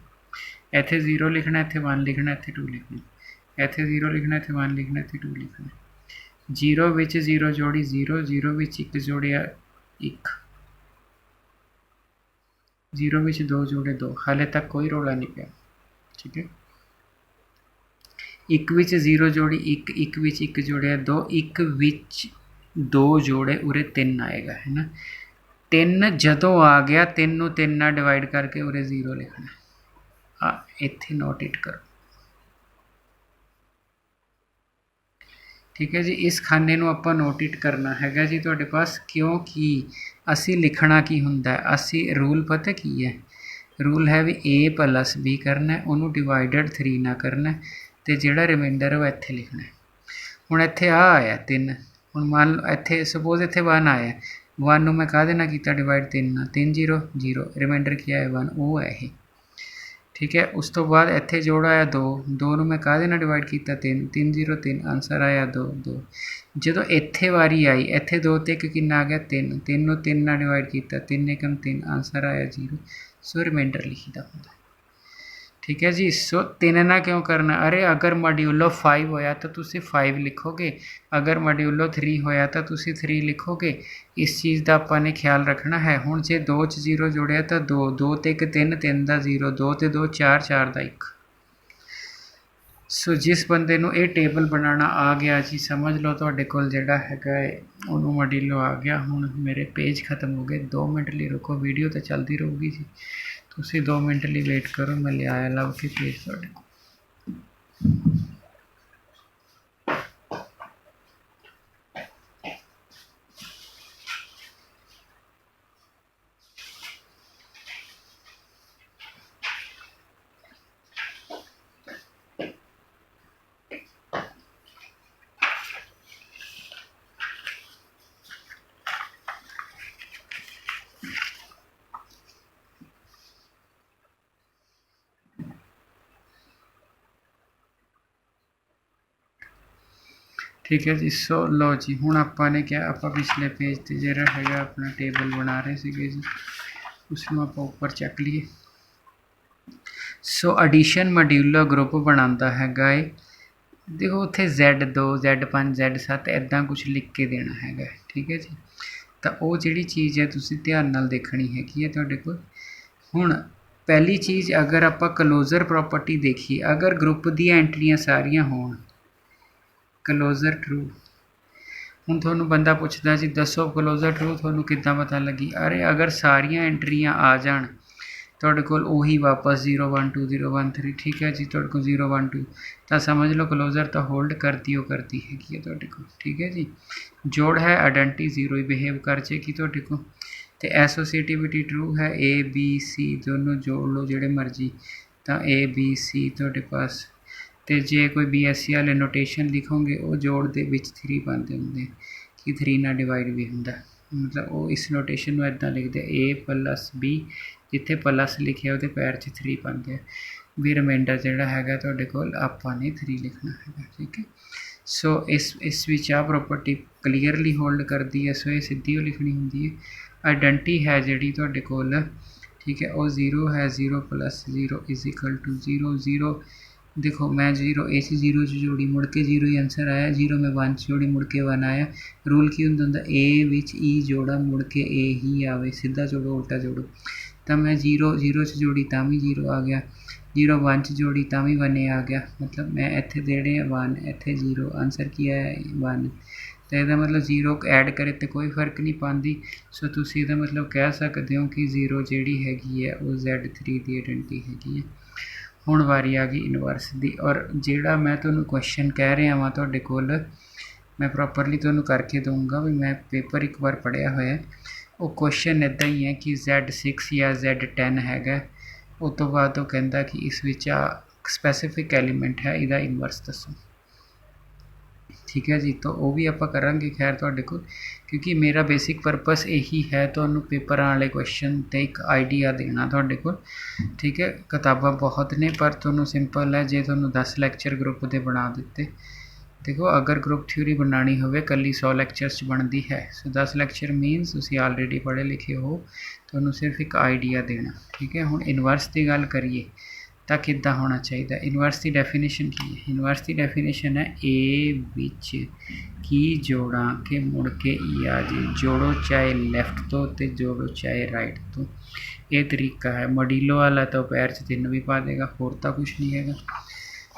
ਇੱਥੇ 0 ਲਿਖਣਾ, ਇੱਥੇ 1 ਲਿਖਣਾ, ਇੱਥੇ 2 ਲਿਖਣਾ, ਇੱਥੇ 0 ਲਿਖਣਾ, ਇੱਥੇ 1 ਲਿਖਣਾ, ਇੱਥੇ 2 ਲਿਖਣਾ। 0 ਵਿੱਚ 0 ਜੋੜੀ 0, 0 ਵਿੱਚ 1 ਜੋੜਿਆ 1, 0 ਵਿੱਚ 2 ਜੋੜੇ 2, ਹਾਲੇ ਤੱਕ ਕੋਈ ਰੌਲਾ ਨਹੀਂ ਪਿਆ। ਠੀਕ ਹੈ, 1 ਵਿੱਚ 0 ਜੋੜੀ 1, 1 ਵਿੱਚ 1 ਜੋੜਿਆ 2, 1 ਵਿੱਚ 2 ਜੋੜੇ ਉਰੇ 3 ਆਏਗਾ, ਹੈ ਨਾ। 3 ਜਦੋਂ ਆ ਗਿਆ 3 ਨੂੰ 3 ਨਾਲ ਡਿਵਾਈਡ ਕਰਕੇ ਉਰੇ 0 ਲਿਖਣਾ। ਇੱਥੇ ਨੋਟ ਇਟ ਕਰੋ। ਠੀਕ ਹੈ ਜੀ, ਇਸ ਖਾਨੇ ਨੂੰ ਆਪਾਂ ਨੋਟ ਇਟ ਕਰਨਾ ਹੈਗਾ ਜੀ ਤੁਹਾਡੇ ਪਾਸ, ਕਿਉਂਕਿ ਅਸੀਂ ਲਿਖਣਾ ਕੀ ਹੁੰਦਾ, ਅਸੀਂ ਰੂਲ ਪਤਾ ਕੀ ਹੈ, ਰੂਲ ਹੈ ਵੀ A + B ਕਰਨਾ, ਉਹਨੂੰ ਡਿਵਾਈਡਡ 3 ਨਾਲ ਕਰਨਾ, ਅਤੇ ਜਿਹੜਾ ਰਿਮਾਈਂਡਰ ਉਹ ਇੱਥੇ ਲਿਖਣਾ। ਹੁਣ ਇੱਥੇ ਆ ਆਇਆ 3, ਹੁਣ ਮੰਨ ਲਓ ਇੱਥੇ ਸਪੋਜ਼ ਇੱਥੇ 1 ਆਇਆ, 1 ਨੂੰ ਮੈਂ ਕਾਹਦੇ ਨਾਲ ਕੀਤਾ ਡਿਵਾਈਡ 3 ਨਾਲ, 3 0 0, ਰਿਮਾਈਂਡਰ ਕੀ ਆਇਆ 1, ਉਹ ਹੈ ਇਹ। ਠੀਕ ਹੈ, ਉਸ ਤੋਂ ਬਾਅਦ ਇੱਥੇ ਜੋੜ ਆਇਆ 2, 2 ਨੂੰ ਮੈਂ ਕਾਹਦੇ ਨਾਲ ਡਿਵਾਈਡ ਕੀਤਾ 3, 3 0 3, ਆਨਸਰ ਆਇਆ 2 2। ਜਦੋਂ ਇੱਥੇ ਵਾਰੀ ਆਈ, ਇੱਥੇ 2 ਅਤੇ 1 ਕਿੰਨਾ ਆ ਗਿਆ 3, 3 ਨੂੰ 3 ਨਾਲ ਡਿਵਾਈਡ ਕੀਤਾ, 3 × 3, ਆਨਸਰ ਆਇਆ 0। ਸੋ ਰਿਮਾਈਂਡਰ ਲਿਖੀਦਾ ਹੁੰਦਾ। ਠੀਕ ਹੈ ਜੀ, ਸੋ 3 ਨਾਲ ਕਿਉਂ ਕਰਨਾ? ਅਰੇ ਅਗਰ ਮੋਡਿਊਲੋ 5 ਹੋਇਆ ਤਾਂ ਤੁਸੀਂ 5 ਲਿਖੋਗੇ, ਅਗਰ ਮੋਡਿਊਲੋ 3 ਹੋਇਆ ਤਾਂ ਤੁਸੀਂ 3 ਲਿਖੋਗੇ। ਇਸ ਚੀਜ਼ ਦਾ ਆਪਾਂ ਨੇ ਖਿਆਲ ਰੱਖਣਾ ਹੈ। ਹੁਣ ਜੇ 2 'ਚ 0 ਜੋੜਿਆ ਤਾਂ 2, 2 ਅਤੇ 1 3, 3 ਦਾ 0, 2 ਅਤੇ 2 4, 4 ਦਾ 1। ਸੋ ਜਿਸ ਬੰਦੇ ਨੂੰ ਇਹ ਟੇਬਲ ਬਣਾਉਣਾ ਆ ਗਿਆ ਜੀ, ਸਮਝ ਲਓ ਤੁਹਾਡੇ ਕੋਲ ਜਿਹੜਾ ਹੈਗਾ ਹੈ ਉਹਨੂੰ ਮੋਡਿਊਲੋ ਆ ਗਿਆ। ਹੁਣ ਮੇਰੇ ਪੇਜ ਖਤਮ ਹੋ ਗਏ, 2 ਮਿੰਟ ਲਈ ਰੁਕੋ, ਵੀਡੀਓ ਤਾਂ ਚੱਲਦੀ ਰਹੂਗੀ ਜੀ, ਤੁਸੀਂ 2 ਮਿੰਟ ਲਈ ਵੇਟ ਕਰੋ, ਮੈਂ ਲਿਆਇਆ ਲੱਭ ਕੇ ਪੇਜ ਤੁਹਾਡੇ ਕੋਲ। ठीक है जी। सो लो जी हुण आपां ने क्या आपां पिछले पेज ते जिहड़ा हैगा अपना टेबल बना रहे सीगे जी उसनूं आपां उपर चक लीए। सो एडिशन मॉड्यूलर ग्रुप बनाता हैगा है। देखो उत्थे Z2 Z5 Z7 इदां कुछ लिख के देना हैगा, ठीक है जी। तो वो जिहड़ी चीज़ है तुसीं ध्यान नाल देखनी हैगी है तुहाडे कोल। हुण पहली चीज़ अगर आपां क्लोजर प्रॉपर्टी देखिए, अगर ग्रुप दी एंट्रियां सारियां होण क्लोजर ट्रू, हुण तुहानूं बंदा पुछदा जी दसो क्लोजर ट्रू तुहानूं किद्दां पता लगी। अरे अगर सारियां एंट्रियां आ जाण तुहाडे कोल उही वापस 0 1 2 0 1 3, ठीक है जी। तुहाडे कोल 0 1 2 तो समझ लो क्लोजर तो होल्ड करती हैगी है तुहाडे कोल, ठीक है जी। जोड़ है आइडेंटिटी 0 ही बिहेव कर जाएगी तुहाडे कोल। तो एसोसिएटिविटी ट्रू है, ABC दोनों जोड़ लो जिहड़े मर्जी, तो ABC तुहाडे पास। तो जे कोई BSc वाले नोटेशन लिखोगे वो जोड़ दे विच 3 पाते होंगे कि 3 ना डिवाइड भी होंगे, मतलब वो इस नोटेशन में इदा लिखते A+B जिथे प्लस लिखे वो पैर च 3 पाते भी रिमाइंडर जोड़ा है तुहाडे कोल आपां ने 3 लिखना है, ठीक है। सो इस विच आ प्रॉपर्टी क्लीयरली होल्ड करती है। सो ये सीधी लिखनी होंगी है। आइडेंटिटी है जिहड़ी तुहाडे कोल, ठीक है, वो 0 है। 0 + 0 = 0 0। देखो मैं 0 ए 0 जोड़ी मुड़ के 0 ही आंसर आया, 0 में 1 जोड़ी मुड़ के 1 आया। रूल की होंदा ए विच ई जोड़ा मुड़ के ए ही आवे, सीधा जोड़ो उल्टा जोड़ो। तो मैं 0 0 जोड़ी तां भी 0 आ गया, 0 1 जोड़ी तां भी 1 आ गया, मतलब मैं इत्थे देने 1 इत्थे 0, आंसर की है 1। तो यदा मतलब 0 ऐड करे तो कोई फर्क नहीं पाती। सो तुसीं इहदा मतलब कह सकते हो कि 0 जिहड़ी हैगी है वो Z3 की आइडेंटिटी हैगी है। हुण वारी आ गई इनवर्स दी, और जिहड़ा मैं तुहानूं क्वेश्चन कह रहा वां तुहाडे कोल मैं प्रॉपरली तुहानूं करके दूँगा भी, मैं पेपर एक बार पढ़िया होया। वो क्वेश्चन इदा ही है कि Z6 या Z10 हैगा, उस तो बाद वो कहता कि इस विच स्पैसीफिक एलीमेंट है, इहदा इनवर्स दसो, ठीक है जी। तो वो भी आप करांगे खैर तुहाडे कोल, क्योंकि मेरा बेसिक परपस यही है तुहानूं पेपर वाले क्वेश्चन ते एक आइडिया देना तुहाडे कोल, ठीक है। किताबां बहुत ने पर तुहानूं सिंपल है जे तुहानूं 10 लैक्चर ग्रुप दे बना दिते। देखो अगर ग्रुप थ्योरी बनानी होवे कल्ली 100 लैक्चर्स बनती है। सो 10 लैक्चर मीनस तुसीं ऑलरेडी पढ़े लिखे हो, तुहानूं सिर्फ एक आइडिया देना, ठीक है। हुण इनवर्स की गल करिए तो किद्दां होना चाहिए। इनवर्स की डेफिनेशन की है? इनवर्स की डेफिनेशन है ए विच की जोड़ा के मुड़ के ई आ जाए, जोड़ो चाहे लैफ्ट तो ते जोड़ो चाहे राइट तो। ये तरीका है। मॉड्यूलो वाला तो पैर च 3 भी पा देगा, होर तो कुछ नहीं है।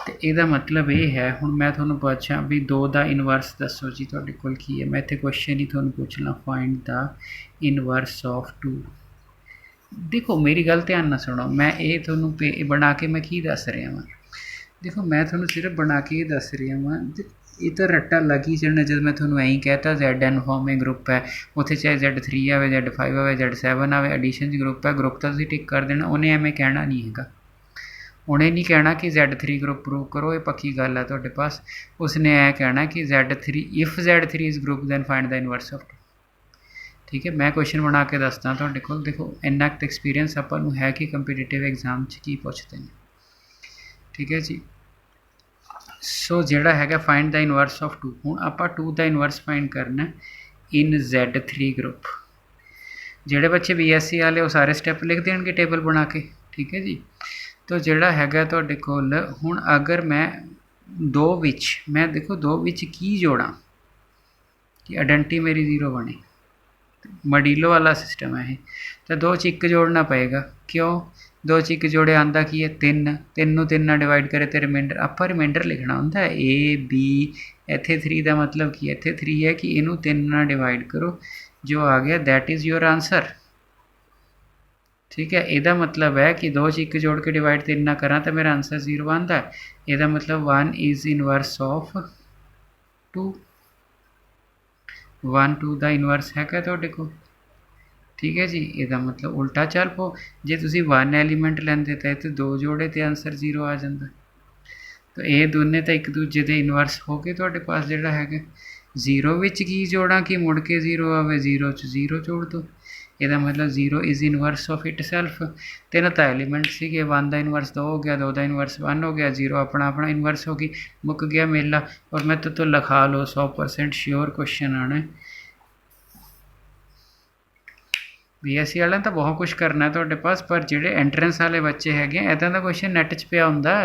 तो यदा मतलब ये है, हुण मैं तुहानूं पुछां भी 2 का इनवर्स दसो जी तुहाडे कोल की है। मैं इत्थे क्वेश्चन ही तुहानूं पुछना, फाइंड द इनवर्स ऑफ 2। देखो मेरी गल ध्यान ना सुनो, मैं ये तुहानूं बना के मैं की दस रहा वां। देखो मैं तुहानूं सिर्फ बना के ये दस रहा वां, ये तो रट्टा लग ही जाना जब मैं तुहानूं ऐं कहता ZN फॉर्म में ग्रुप है, उत्थे चाहे Z3 आवे Z5 आवे Z7 आवे, एडिशन ग्रुप है, ग्रुप तो तुसीं टिक कर देना। उन्हें एवें कहना नहीं हैगा, उन्हें नहीं कहना कि Z3 ग्रुप प्रूव करो, ये पक्की गल है तुहाडे पास। उसने यह कहना कि Z3 if Z3 is group then find the inverse of 2, ठीक है। मैं क्वेश्चन बना के दसदा तुहाडे कोल। देखो इन्ना क एक्सपीरियंस आपां नूं है कि कंपीटीटिव एग्जाम च की पुछदे ने, ठीक है जी। सो जिहड़ा हैगा फाइंड द इनवर्स ऑफ 2, हुण आपां 2 दा इनवर्स फाइंड करना इन Z3 ग्रुप। जिहड़े बच्चे BSc वाले वो सारे स्टैप लिख देणगे टेबल बना के, ठीक है जी। तो जिहड़ा हैगा तुहाडे कोल हुण अगर मैं 2 विच, मैं देखो 2 विच की जोड़ा कि आइडेंटिटी मेरी 0 बने, मॉड्यूलो वाला सिस्टम है। तो 2 च 1 जोड़ना पएगा, क्यों? 2 च 1 जोड़े आंदा की है 3, 3 नूं 3 नाल डिवाइड करे तो रिमाइंडर, आपां रिमाइंडर लिखना होंदा है AB। इत्थे 3 का मतलब की है, इत्थे 3 है कि इनू 3 नाल डिवाइड करो, जो आ गया दैट इज़ योर आंसर, ठीक है। यदा मतलब है कि 2 च 1 जोड़ के डिवाइड 3 ना करा तो मेरा आंसर 0 आता है। यदा मतलब 1 इज़ इनवर्स ऑफ 2, 1 2 का इनवर्स है तुहाडे कोल, ठीक है जी। यदा मतलब उल्टा चल पो, जे तुसीं 1 एलीमेंट लेंदे तो इत्थे 2 जोड़े तो आंसर 0 आ जांदा। तो ये दोने तो एक दूजे के इनवर्स हो गए तुहाडे पास जिहड़ा हैगा। 0 विच की जोड़ा कि मुड़ के 0 आवे, 0 च 0 जोड़ दो। ਇਹਦਾ ਮਤਲਬ 0 is inverse of it self. ਤਿੰਨ ਤਾਂ ਐਲੀਮੈਂਟ ਸੀਗੇ, 1 ਦਾ ਇਨਵਰਸ 2 ਹੋ ਗਿਆ, 2 ਦਾ ਇਨਵਰਸ 1 ਹੋ ਗਿਆ, 0 ਆਪਣਾ ਆਪਣਾ ਇਨਵਰਸ ਹੋ ਗਈ, ਮੁੱਕ ਗਿਆ ਮੇਲਾ। ਔਰ ਮੈਂ ਤੋਂ ਲਿਖਾ ਲਓ 100% श्योर क्वेश्चन आना। BSc वाले ਤਾਂ बहुत कुछ करना है ਤੁਹਾਡੇ पास, पर ਜਿਹੜੇ एंट्रेंस वाले बच्चे हैगे ਇੱਦਾਂ ਦਾ क्वेश्चन ਨੈੱਟ 'ਚ ਪਿਆ ਹੁੰਦਾ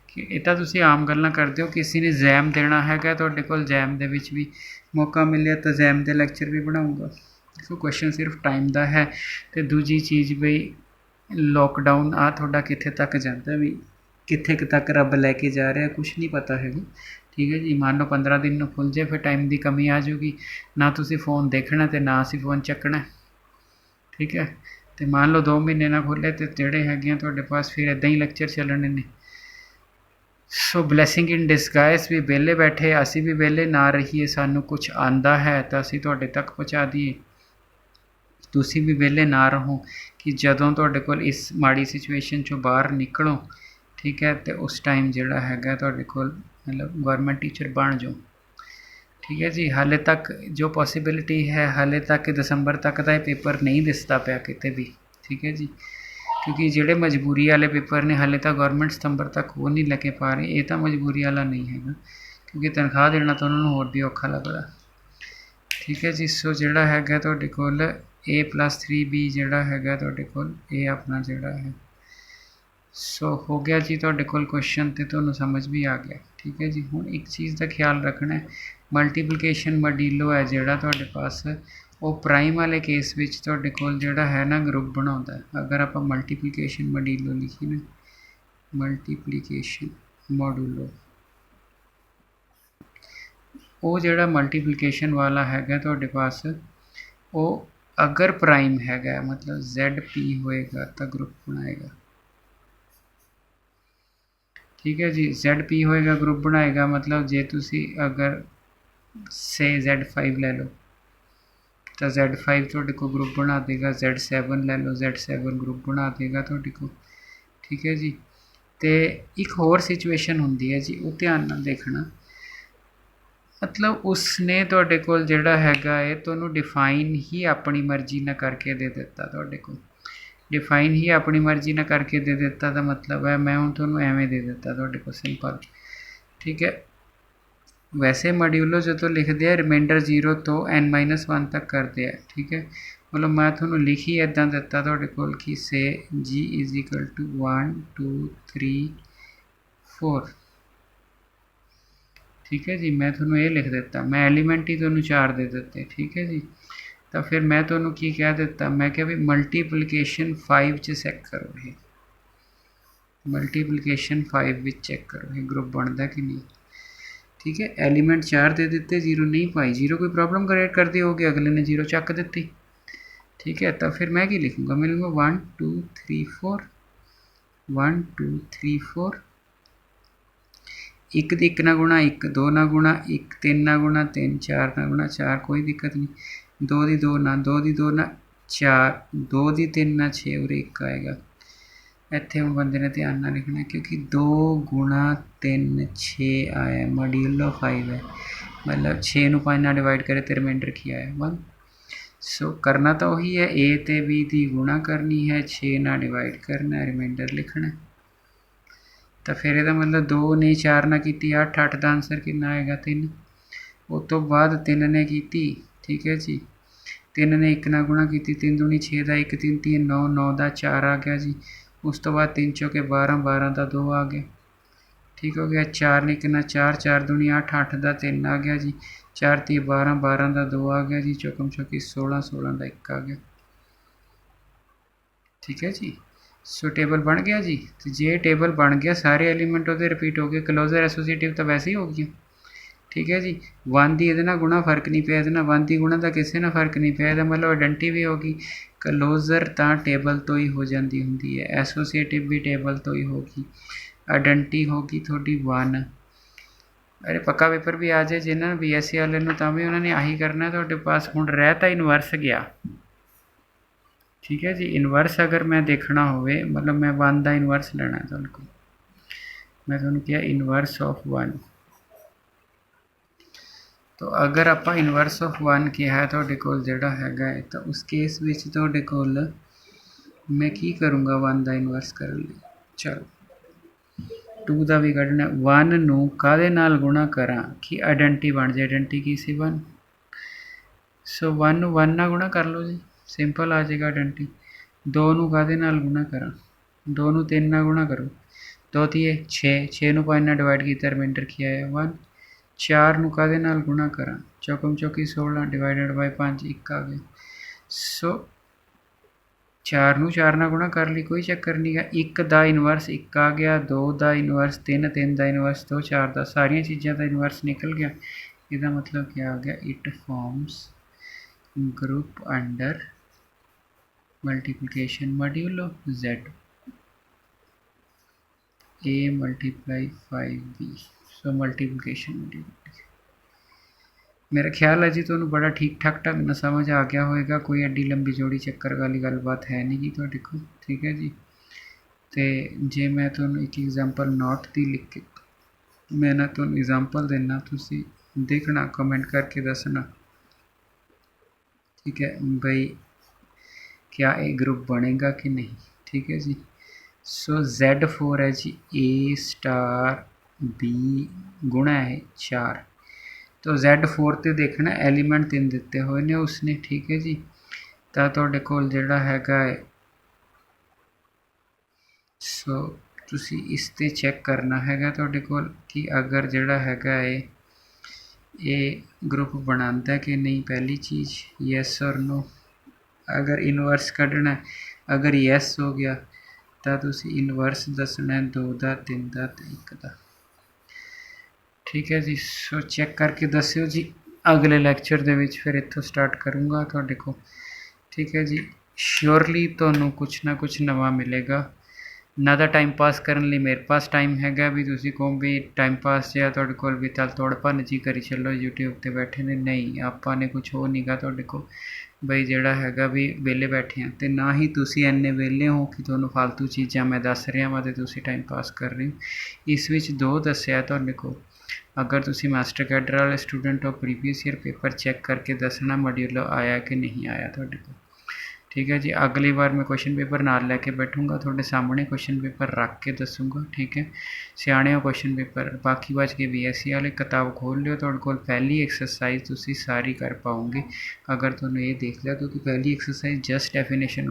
ਕਿ ਇਹ ਤਾਂ ਤੁਸੀਂ ਆਮ ਗੱਲਾਂ ਕਰਦੇ ਹੋ। ਕਿਸੇ ਨੇ ਜੈਮ ਦੇਣਾ ਹੈਗਾ ਤੁਹਾਡੇ ਕੋਲ, ਜੈਮ ਦੇ ਵਿੱਚ ਵੀ ਮੌਕਾ ਮਿਲਿਆ ਤਾਂ ਜੈਮ ਦੇ ਲੈਕਚਰ ਵੀ ਬਣਾਉਂਗਾ। ਸੋ ਕੁਐਸਚਨ ਸਿਰਫ ਟਾਈਮ ਦਾ ਹੈ। ਤੇ ਦੂਜੀ ਚੀਜ਼ ਬਈ ਲੋਕਡਾਊਨ ਆ ਤੁਹਾਡਾ ਕਿੱਥੇ ਤੱਕ ਜਾਂਦਾ, ਵੀ ਕਿੱਥੇ ਤੱਕ ਰੱਬ ਲੈ ਕੇ ਜਾ ਰਿਹਾ ਕੁਛ ਨਹੀਂ ਪਤਾ ਹੈਗਾ। ਠੀਕ ਹੈ ਜੀ, ਮੰਨ ਲਓ 15 ਦਿਨ ਨੂੰ ਖੁੱਲ੍ਹ ਜੇ, ਫਿਰ ਟਾਈਮ ਦੀ ਕਮੀ ਆ ਜਾਊਗੀ, ਨਾ ਤੁਸੀਂ फ़ोन ਦੇਖਣਾ ਅਤੇ ਨਾ ਅਸੀਂ फ़ोन ਚੱਕਣਾ। ਠੀਕ ਹੈ, ਅਤੇ ਮੰਨ ਲਓ 2 ਮਹੀਨੇ ਨਾ ਖੁੱਲ੍ਹੇ ਅਤੇ ਜਿਹੜੇ ਹੈਗੇ ਆ ਤੁਹਾਡੇ ਪਾਸ ਫਿਰ ਇੱਦਾਂ ਹੀ ਲੈਕਚਰ ਚੱਲਣੇ ਨੇ। ਸੋ ਬਲੈਸਿੰਗ ਇਨ ਡਿਸਗਾਈਜ਼, ਵੀ ਵਿਹਲੇ ਬੈਠੇ ਅਸੀਂ ਵੀ ਵਿਹਲੇ ਨਾ ਰਹੀਏ, ਸਾਨੂੰ ਕੁਛ ਆਉਂਦਾ ਹੈ ਤਾਂ ਅਸੀਂ ਤੁਹਾਡੇ ਤੱਕ ਪਹੁੰਚਾ ਦਈਏ, ਤੁਸੀਂ ਵੀ ਵਿਹਲੇ ਨਾ ਰਹੋ ਕਿ ਜਦੋਂ ਤੁਹਾਡੇ ਕੋਲ ਇਸ ਮਾੜੀ ਸਿਚੁਏਸ਼ਨ 'ਚੋਂ ਬਾਹਰ ਨਿਕਲੋ। ਠੀਕ ਹੈ, ਅਤੇ ਉਸ ਟਾਈਮ ਜਿਹੜਾ ਹੈਗਾ ਤੁਹਾਡੇ ਕੋਲ ਮਤਲਬ ਗਵਰਨਮੈਂਟ ਟੀਚਰ ਬਣ ਜਾਓ। ਠੀਕ ਹੈ ਜੀ, ਹਾਲੇ ਤੱਕ ਜੋ ਪੋਸੀਬਿਲਿਟੀ ਹੈ, ਹਾਲੇ ਤੱਕ ਦਸੰਬਰ ਤੱਕ ਦਾ ਇਹ ਪੇਪਰ ਨਹੀਂ ਦਿਸਦਾ ਪਿਆ ਕਿਤੇ ਵੀ। ਠੀਕ ਹੈ ਜੀ, ਕਿਉਂਕਿ ਜਿਹੜੇ ਮਜਬੂਰੀ ਵਾਲੇ ਪੇਪਰ ਨੇ ਹਾਲੇ ਤਾਂ ਗਵਰਨਮੈਂਟ ਸਤੰਬਰ ਤੱਕ ਉਹ ਨਹੀਂ ਲੈ ਕੇ ਪਾ ਰਹੀ। ਇਹ ਤਾਂ ਮਜਬੂਰੀ ਵਾਲਾ ਨਹੀਂ ਹੈਗਾ, ਕਿਉਂਕਿ ਤਨਖਾਹ ਦੇਣਾ ਤਾਂ ਉਹਨਾਂ ਨੂੰ ਹੋਰ ਵੀ ਔਖਾ ਲੱਗਦਾ। ਠੀਕ ਹੈ ਜੀ, ਸੋ ਜਿਹੜਾ ਹੈਗਾ ਤੁਹਾਡੇ ਕੋਲ A+3B ਜਿਹੜਾ ਹੈਗਾ ਤੁਹਾਡੇ ਕੋਲ ਇਹ ਆਪਣਾ ਜਿਹੜਾ ਹੈ ਸੋ ਹੋ ਗਿਆ ਜੀ ਤੁਹਾਡੇ ਕੋਲ ਕੁਐਸਚਨ, ਅਤੇ ਤੁਹਾਨੂੰ ਸਮਝ ਵੀ ਆ ਗਿਆ। ਠੀਕ ਹੈ ਜੀ, ਹੁਣ ਇੱਕ ਚੀਜ਼ ਦਾ ਖਿਆਲ ਰੱਖਣਾ, ਮਲਟੀਪਲੀਕੇਸ਼ਨ ਮੋਡੂਲੋ ਹੈ ਜਿਹੜਾ ਤੁਹਾਡੇ ਪਾਸ, ਉਹ ਪ੍ਰਾਈਮ ਵਾਲੇ ਕੇਸ ਵਿੱਚ ਤੁਹਾਡੇ ਕੋਲ ਜਿਹੜਾ ਹੈ ਨਾ ਗਰੁੱਪ ਬਣਾਉਂਦਾ। ਅਗਰ ਆਪਾਂ ਮਲਟੀਪਲੀਕੇਸ਼ਨ ਮੋਡੂਲੋ ਲਿਖੀ ਨਾ, ਮਲਟੀਪਲੀਕੇਸ਼ਨ ਮੋਡੂਲੋ, ਉਹ ਜਿਹੜਾ ਮਲਟੀਪਲੀਕੇਸ਼ਨ ਵਾਲਾ ਹੈਗਾ ਤੁਹਾਡੇ ਪਾਸ, ਉਹ ਅਗਰ ਪ੍ਰਾਈਮ ਹੈਗਾ ਮਤਲਬ ZP ਹੋਏਗਾ ਤਾਂ ਗਰੁੱਪ ਬਣਾਏਗਾ। ਠੀਕ ਹੈ ਜੀ, ZP ਹੋਏਗਾ ਗਰੁੱਪ ਬਣਾਏਗਾ, ਮਤਲਬ ਜੇ ਤੁਸੀਂ ਅਗਰ ਸੇ Z5 ਲੈ ਲਓ ਤਾਂ Z5 ਤੁਹਾਡੇ ਕੋਲ ਗਰੁੱਪ ਬਣਾ ਦੇਗਾ, Z7 ਲੈ ਲਓ Z7 ਗਰੁੱਪ ਬਣਾ ਦੇਗਾ ਤੁਹਾਡੇ ਕੋਲ। ਠੀਕ ਹੈ ਜੀ, ਅਤੇ ਇੱਕ ਹੋਰ ਸਿਚੁਏਸ਼ਨ ਹੁੰਦੀ ਹੈ ਜੀ, ਉਹ ਧਿਆਨ ਨਾਲ ਦੇਖਣਾ, ਮਤਲਬ ਉਸਨੇ ਤੁਹਾਡੇ ਕੋਲ ਜਿਹੜਾ ਹੈਗਾ ਹੈ ਤੁਹਾਨੂੰ ਡਿਫਾਈਨ ਹੀ ਆਪਣੀ ਮਰਜ਼ੀ ਨਾਲ ਕਰਕੇ ਦੇ ਦਿੱਤਾ। ਤੁਹਾਡੇ ਕੋਲ ਡਿਫਾਈਨ ਹੀ ਆਪਣੀ ਮਰਜ਼ੀ ਨਾਲ ਕਰਕੇ ਦੇ ਦਿੱਤਾ ਦਾ ਮਤਲਬ ਹੈ ਮੈਂ ਹੁਣ ਤੁਹਾਨੂੰ ਐਵੇਂ ਦੇ ਦਿੱਤਾ ਤੁਹਾਡੇ ਕੋਲ ਸਿੰਪਲ। ਠੀਕ ਹੈ, ਵੈਸੇ ਮੋਡੂਲੋ ਜਦੋਂ ਲਿਖਦੇ ਆ ਰਿਮਾਈਂਡਰ 0 ਤੋਂ n-1 ਤੱਕ ਕਰਦੇ ਆ। ਠੀਕ ਹੈ, ਮਤਲਬ ਮੈਂ ਤੁਹਾਨੂੰ ਲਿਖੀ ਇੱਦਾਂ ਦਿੱਤਾ ਤੁਹਾਡੇ ਕੋਲ ਕਿ ਸੇ G = 1 2 3 4। ਠੀਕ ਹੈ ਜੀ, ਮੈਂ ਤੁਹਾਨੂੰ ਇਹ ਲਿਖ ਦਿੱਤਾ, ਮੈਂ ਐਲੀਮੈਂਟ ਹੀ ਤੁਹਾਨੂੰ 4 ਦੇ ਦਿੱਤੇ। ਠੀਕ ਹੈ ਜੀ, ਤਾਂ ਫਿਰ ਮੈਂ ਤੁਹਾਨੂੰ ਕੀ ਕਹਿ ਦਿੱਤਾ, ਮੈਂ ਕਿਹਾ ਵੀ ਮਲਟੀਪਲੀਕੇਸ਼ਨ 5 'ਚ ਚੈੱਕ ਕਰੋ, ਇਹ ਮਲਟੀਪਲੀਕੇਸ਼ਨ 5 ਵਿੱਚ ਚੈੱਕ ਕਰੋ ਇਹ ਗਰੁੱਪ ਬਣਦਾ ਕਿ ਨਹੀਂ। ਠੀਕ ਹੈ, ਐਲੀਮੈਂਟ 4 ਦੇ ਦਿੱਤੇ, 0 ਨਹੀਂ ਪਾਈ, 0 ਕੋਈ ਪ੍ਰੋਬਲਮ ਕ੍ਰੀਏਟ ਕਰਦੀ ਹੋਗੀ, ਅਗਲੇ ਨੇ 0 ਚੱਕ ਦਿੱਤੀ। ਠੀਕ ਹੈ, ਤਾਂ ਫਿਰ ਮੈਂ ਕੀ ਲਿਖੂँਗਾ, ਮੈਂ ਲਿਖੂँਗਾ 1 2 3 4 1 2 3 4, 1 ਦੀ 1 ਨਾਲ ਗੁਣਾ 1, 2 ਨਾਲ ਗੁਣਾ 1, 3 ਨਾਲ ਗੁਣਾ 3, 4 ਨਾਲ ਗੁਣਾ 4, ਕੋਈ ਦਿੱਕਤ ਨਹੀਂ। 2 ਦੀ 2 ਨਾਲ 2 ਦੀ 2 ਨਾਲ 4, 2 ਦੀ 3 ਨਾਲ 6, ਉਰੇ 1 ਆਏਗਾ। ਇੱਥੇ ਹੁਣ ਬੰਦੇ ਨੇ ਧਿਆਨ ਨਾਲ ਲਿਖਣਾ, ਕਿਉਂਕਿ 2 ਗੁਣਾ 3 6 ਆਇਆ, ਮੋਡੂਲੋ 5 ਹੈ, ਮਤਲਬ 6 ਨੂੰ 5 ਨਾਲ ਡਿਵਾਈਡ ਕਰੇ ਤੇ ਰਿਮਾਈਂਡਰ ਕੀ ਆਇਆ 1। ਸੋ ਕਰਨਾ ਤਾਂ ਉਹੀ ਹੈ, A ਅਤੇ B ਦੀ ਗੁਣਾ ਕਰਨੀ ਹੈ, 6 ਨਾਲ ਡਿਵਾਈਡ ਕਰਨਾ, ਰਿਮਾਈਂਡਰ ਲਿਖਣਾ। ਤਾਂ ਫਿਰ ਇਹਦਾ ਮਤਲਬ 2 ਨੇ 4 ਨਾਲ ਕੀਤੀ 8, 8 ਦਾ ਆਨਸਰ ਕਿੰਨਾ ਆਏਗਾ 3। ਉਸ ਤੋਂ ਬਾਅਦ 3 ਨੇ ਕੀਤੀ। ਠੀਕ ਹੈ ਜੀ, 3 ਨੇ 1 ਨਾਲ ਗੁਣਾ ਕੀਤੀ, 3 ਦੂਣੀ 6 ਦਾ 1, 3 3 9, 9 ਦਾ 4 ਆ ਗਿਆ ਜੀ। ਉਸ ਤੋਂ ਬਾਅਦ 3 ਚੌਕੇ 12, 12 ਦਾ 2 ਆ ਗਿਆ। ਠੀਕ ਹੋ ਗਿਆ, 4 ਨੇ 1 ਨਾਲ 4, 4 ਦੂਣੀ 8, 8 ਦਾ 3 ਆ ਗਿਆ ਜੀ। 4 ਤੀਹ 12, 12 ਦਾ 2 ਆ ਗਿਆ ਜੀ। ਚੌਕਮ ਚੌਕੀ 16, 16 ਦਾ 1 ਆ ਗਿਆ। ਠੀਕ ਹੈ ਜੀ, ਸੋ ਟੇਬਲ ਬਣ ਗਿਆ ਜੀ। ਅਤੇ ਜੇ ਟੇਬਲ ਬਣ ਗਿਆ, ਸਾਰੇ ਐਲੀਮੈਂਟ ਉਹਦੇ ਰਿਪੀਟ ਹੋ ਗਏ, ਕਲੋਜ਼ਰ ਐਸੋਸੀਏਟਿਵ ਤਾਂ ਵੈਸੇ ਹੀ ਹੋ ਗਈਆਂ। ਠੀਕ ਹੈ ਜੀ, 1 ਦੀ ਇਹਦੇ ਨਾਲ ਗੁਣਾ ਫਰਕ ਨਹੀਂ ਪਿਆ, ਇਹਦੇ ਨਾਲ 1 ਦੀ ਗੁਣਾ ਦਾ ਕਿਸੇ ਨਾਲ ਫਰਕ ਨਹੀਂ ਪਿਆ, ਇਹਦਾ ਮਤਲਬ ਆਇਡੈਂਟੀ ਵੀ ਹੋ ਗਈ। ਕਲੋਜ਼ਰ ਤਾਂ ਟੇਬਲ ਤੋਂ ਹੀ ਹੋ ਜਾਂਦੀ ਹੁੰਦੀ ਹੈ, ਐਸੋਸੀਏਟਿਵ ਵੀ ਟੇਬਲ ਤੋਂ ਹੀ ਹੋ ਗਈ, ਆਇਡੈਂਟੀ ਹੋ ਗਈ ਤੁਹਾਡੀ 1। ਅਰੇ ਪੱਕਾ ਪੇਪਰ ਵੀ ਆ ਜਾਏ ਜਿਹਨਾਂ ਨੂੰ BSc ਵਾਲੇ ਨੂੰ, ਤਾਂ ਵੀ ਉਹਨਾਂ ਨੇ ਆਹੀ ਕਰਨਾ ਤੁਹਾਡੇ ਪਾਸ। ਹੁਣ ਰਹਿ ਤਾਂ ਇਨਵਰਸ ਗਿਆ। ਠੀਕ ਹੈ ਜੀ, ਇਨਵਰਸ ਅਗਰ ਮੈਂ ਦੇਖਣਾ ਹੋਵੇ, ਮਤਲਬ ਮੈਂ 1 ਦਾ ਇਨਵਰਸ ਲੈਣਾ ਤੁਹਾਡੇ ਕੋਲ, ਮੈਂ ਤੁਹਾਨੂੰ ਕਿਹਾ ਇਨਵਰਸ ਆਫ 1। तो अगर आप इनवर्स ऑफ 1 किया है ਤੁਹਾਡੇ ਕੋਲ ਜਿਹੜਾ ਹੈਗਾ ਹੈ ਤਾਂ ਉਸ ਕੇਸ ਵਿੱਚ ਤੁਹਾਡੇ ਕੋਲ मैं की करूँगा 1 ਦਾ ਇਨਵਰਸ ਕਰਨ ਲਈ। ਚਲੋ 2 ਦਾ ਵੀ ਕੱਢਣਾ। 1 ਨੂੰ ਕਾਹਦੇ ਨਾਲ ਗੁਣਾ ਕਰਾਂ ਕਿ ਆਇਡੈਂਟੀ ਬਣ ਜਾਏ। ਆਇਡੈਂਟੀ ਕੀ ਸੀ 1, ਸੋ 1 ਨੂੰ 1 ਨਾਲ ਗੁਣਾ ਕਰ ਲਓ ਜੀ, ਸਿੰਪਲ ਆ ਜਾਏਗਾ ਆਇਡੈਂਟੀ। 2 ਨੂੰ ਕਾਹਦੇ ਨਾਲ ਗੁਣਾ ਕਰਾਂ, 2 ਨੂੰ 3 ਨਾਲ ਗੁਣਾ ਕਰੋ, 2 ਤੀਏ 6, 6 ਨੂੰ 5 ਨਾਲ ਡਿਵਾਈਡ ਕੀਤਾ ਰਿਮਾਈਂਡਰ ਕੀ ਆਇਆ 1। 4 ਨੂੰ ਕਾਹਦੇ ਨਾਲ ਗੁਣਾ ਕਰਾਂ, ਚੌਕਮ ਚੌਕੀ 16 ਡਿਵਾਈਡਡ ਬਾਈ 5 1 ਆ ਗਿਆ। ਸੋ 4 ਨੂੰ 4 ਨਾਲ ਗੁਣਾ ਕਰ ਲਈ, ਕੋਈ ਚੱਕਰ ਨਹੀਂ ਗਾ। 1 ਦਾ ਇਨਵਰਸ 1 ਆ ਗਿਆ, 2 ਦਾ ਇਨਵਰਸ 3, 3 ਦਾ ਇਨਵਰਸ 2, 4 ਦਾ, ਸਾਰੀਆਂ ਚੀਜ਼ਾਂ ਦਾ ਇਨਵਰਸ ਨਿਕਲ ਗਿਆ। ਇਹਦਾ ਮਤਲਬ ਕੀ ਆ ਗਿਆ, it forms group under multiplication module of z a multiply 5b। So multiplication module. मेरा ख्याल है जी तो बड़ा ठीक ठाक ढंग ਨਾਲ समझ आ गया होएगा। कोई एड्डी लंबी जोड़ी चक्कर वाली गलबात है नहीं जी ਤੁਹਾਡੇ ਕੋਲ, ठीक है जी। तो जे मैं ਤੁਹਾਨੂੰ एक एग्जाम्पल नोट दी लिख के मैं ना ਤੁਹਾਨੂੰ एग्जाम्पल देना, तुसी देखना कमेंट करके दसना, ठीक है भाई क्या ये ग्रुप बनेगा कि नहीं, ठीक है जी। सो Z4 है जी A स्टार B गुणा है 4, तो Z4 ਤੇ देखना एलीमेंट 3 ਦਿੱਤੇ ਹੋਏ ਨੇ उसने, ठीक है जी। ਤਾਂ ਤੁਹਾਡੇ ਕੋਲ ਜਿਹੜਾ ਹੈਗਾ ਹੈ ਸੋ ਤੁਸੀਂ ਇਸ ਤੇ ਚੈੱਕ ਕਰਨਾ ਹੈਗਾ ਤੁਹਾਡੇ ਕੋਲ ਕਿ ਅਗਰ ਜਿਹੜਾ ਹੈਗਾ ਹੈ ये ग्रुप बनाता है कि नहीं। पहली चीज़ यस और नो। अगर इनवर्स कढ़ना है, अगर यस हो गया तो तुसी इनवर्स दसना है 2 ਦਾ 3 ਦਾ ਤੇ 1 ਦਾ, ठीक है जी। सो चेक करके दस्यो जी। अगले लैक्चर ਦੇ ਵਿੱਚ ਫਿਰ ਇੱਥੋਂ ਸਟਾਰਟ ਕਰੂੰਗਾ ਤੁਹਾਡੇ ਕੋਲ, ठीक है जी। श्योरली ਤੁਹਾਨੂੰ ਕੁਛ ਨਾ ਕੁਛ ਨਵਾਂ ਮਿਲੇਗਾ। ना तो टाइम पास करने लिए मेरे पास टाइम हैगा भी तुसी को भी टाइम पास या तुहाडे कोल भी चल तोड़ भन्न जी करी चलो यूट्यूब ते बैठे ने, नहीं आपां ने कुछ हो नहीं गा तुहाडे कोल बई जिहड़ा हैगा भी वेले बैठे हैं। तो ना ही तुसी इन्ने वेले हो कि तुहानूं फालतू चीज़ां मैं दस रहा वा ते तुसी टाइम पास कर रहे हो। इस विच 2 दस्सिआ तुहाडे कोल। अगर तुसी मास्टर कैडर वाले स्टूडेंट हो, प्रीवियस ईयर पेपर चैक करके दसना मॉड्यूल आया कि नहीं आया तुहाडे कोल, ठीक है जी। अगली बार मैं क्वेश्चन पेपर नाल लैके बैठूँगा, थोड़े सामने क्वेश्चन पेपर रख के दसूँगा, ठीक है। सियाने हो क्वेश्चन पेपर। बाकी बच के BSc वाले किताब खोल लियो, तुहाडे कोल पहली एक्सरसाइज तुसी सारी कर पाओगे अगर तुहानूं ये देख लिया, क्योंकि पहली एक्सरसाइज जस्ट डेफिनेशन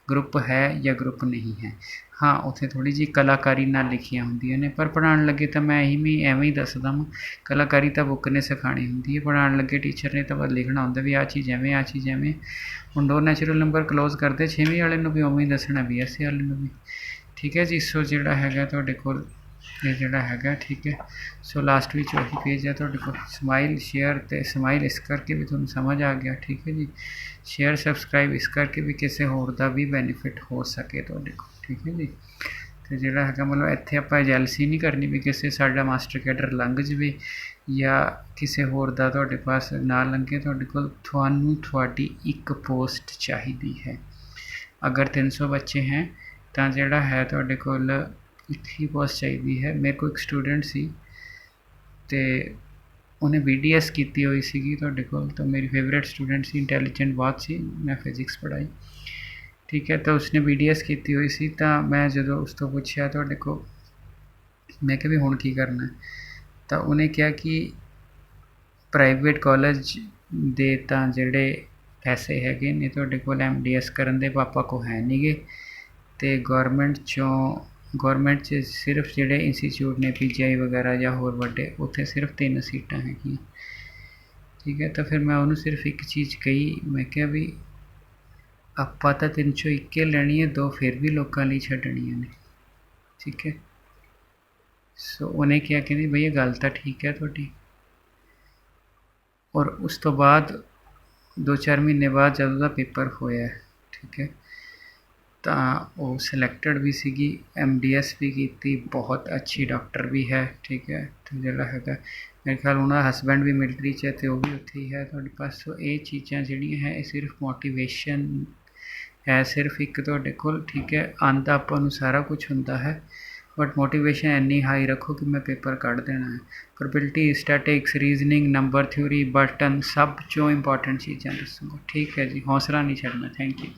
ग्रुप है या ग्रुप नहीं है। हाँ उत्थे थोड़ी जी कलाकारी नाल लिखियां होंदियां ने, पर पढ़ाउण लगे तो मैं यही एवें ही दसदा वां। कलाकारी तो बुक ने सिखानी होंदी है, पढ़ाउण लगे टीचर ने तो बस लिखना होंदा भी आ चीज़ एवें आ चीज़ एवें। हुण 2 नैचुरल नंबर क्लोज करते 6वीं वाले नूं भी उवें ही दसना, BSc वाले नूं भी, ठीक है जी। सो जिहड़ा हैगा तुहाडे कोल ये जिहड़ा हैगा, ठीक है। सो लास्ट विच वही पेज है तुहाडे कोल। स्माइल शेयर तो स्माइल इस करके भी तुहानूं समझ आ गया, ठीक है जी। शेयर सबसक्राइब इस करके भी किसी होर दा भी बेनीफिट हो सके तुहाडे कोल, ठीक है जी। तो जिहड़ा हैगा मतलब इत्थे आपां जैलसी नहीं करनी भी किसी साडा मास्टर कैडर लंघ जावे या किसी होर दा तुहाडे पास ना लंघे। तुहाडे कोल तुहानूं तुहाडी एक पोस्ट चाहिदी है। अगर 300 बच्चे हैं तो जिहड़ा है तुहाडे कोल एक ही पोस्ट चाहिदी है। मेरे को एक स्टूडेंट सी ते उन्हें BDS की हुई सी तुहाडे कोल, तो मेरी फेवरेट स्टूडेंट सी, इंटैलीजेंट बहुत सी, मैं फिजिक्स पढ़ाई, ठीक है। तो उसने BDS की हुई सी, तो मैं जो उस तो पूछा तुहाडे को मैं कहा भी हुण की करना है, तो उन्हें कहा कि प्राइवेट कॉलेज दे तां जिहड़े पैसे हैगे ने तुहाडे कोल MDS करन दे पापा को है नहीं गे, ते गौरमेंट च सिर्फ जिहड़े इंस्टीट्यूट ने PGI वगैरह या होर वड्डे उत्थे सिर्फ 3 सीटां हैगियां, ठीक है। तो फिर मैं उन्होंने सिर्फ एक चीज़ कही, मैं क्या भी आपां तां 3 चों 1 लैनी है, 2 फिर भी लोकां लई छड्डणीआं ने, ठीक है। सो उन्हें क्या कहते भैया गल तो ठीक है तुहाडी। और उस तो बाद 2-4 महीने बाद जदों दा पेपर होया, ठीक है, तो वो सिलेक्टेड भी सी, MDS भी की, बहुत अच्छी डॉक्टर भी है, ठीक है। तो जिहड़ा हैगा मेरे ख्याल उन्होंने हसबैंड भी मिलटरी च तो वो भी उत्थे ही है तुहाडे पास। सो ये चीज़ां जिहड़ियां है सिर्फ मोटिवेशन है, सिर्फ एक तुहाडे कोल, ठीक है। आंदा आपां नूं सारा कुछ हुंदा है, बट मोटिवेशन इन्नी हाई रखो कि मैं पेपर कट देना है। Probability, statics, reasoning, number theory, button सब चो इंपॉर्टेंट चीज़ां दसूँगा। ठीक है जी, हौसला नहीं छड्डना। Thank you.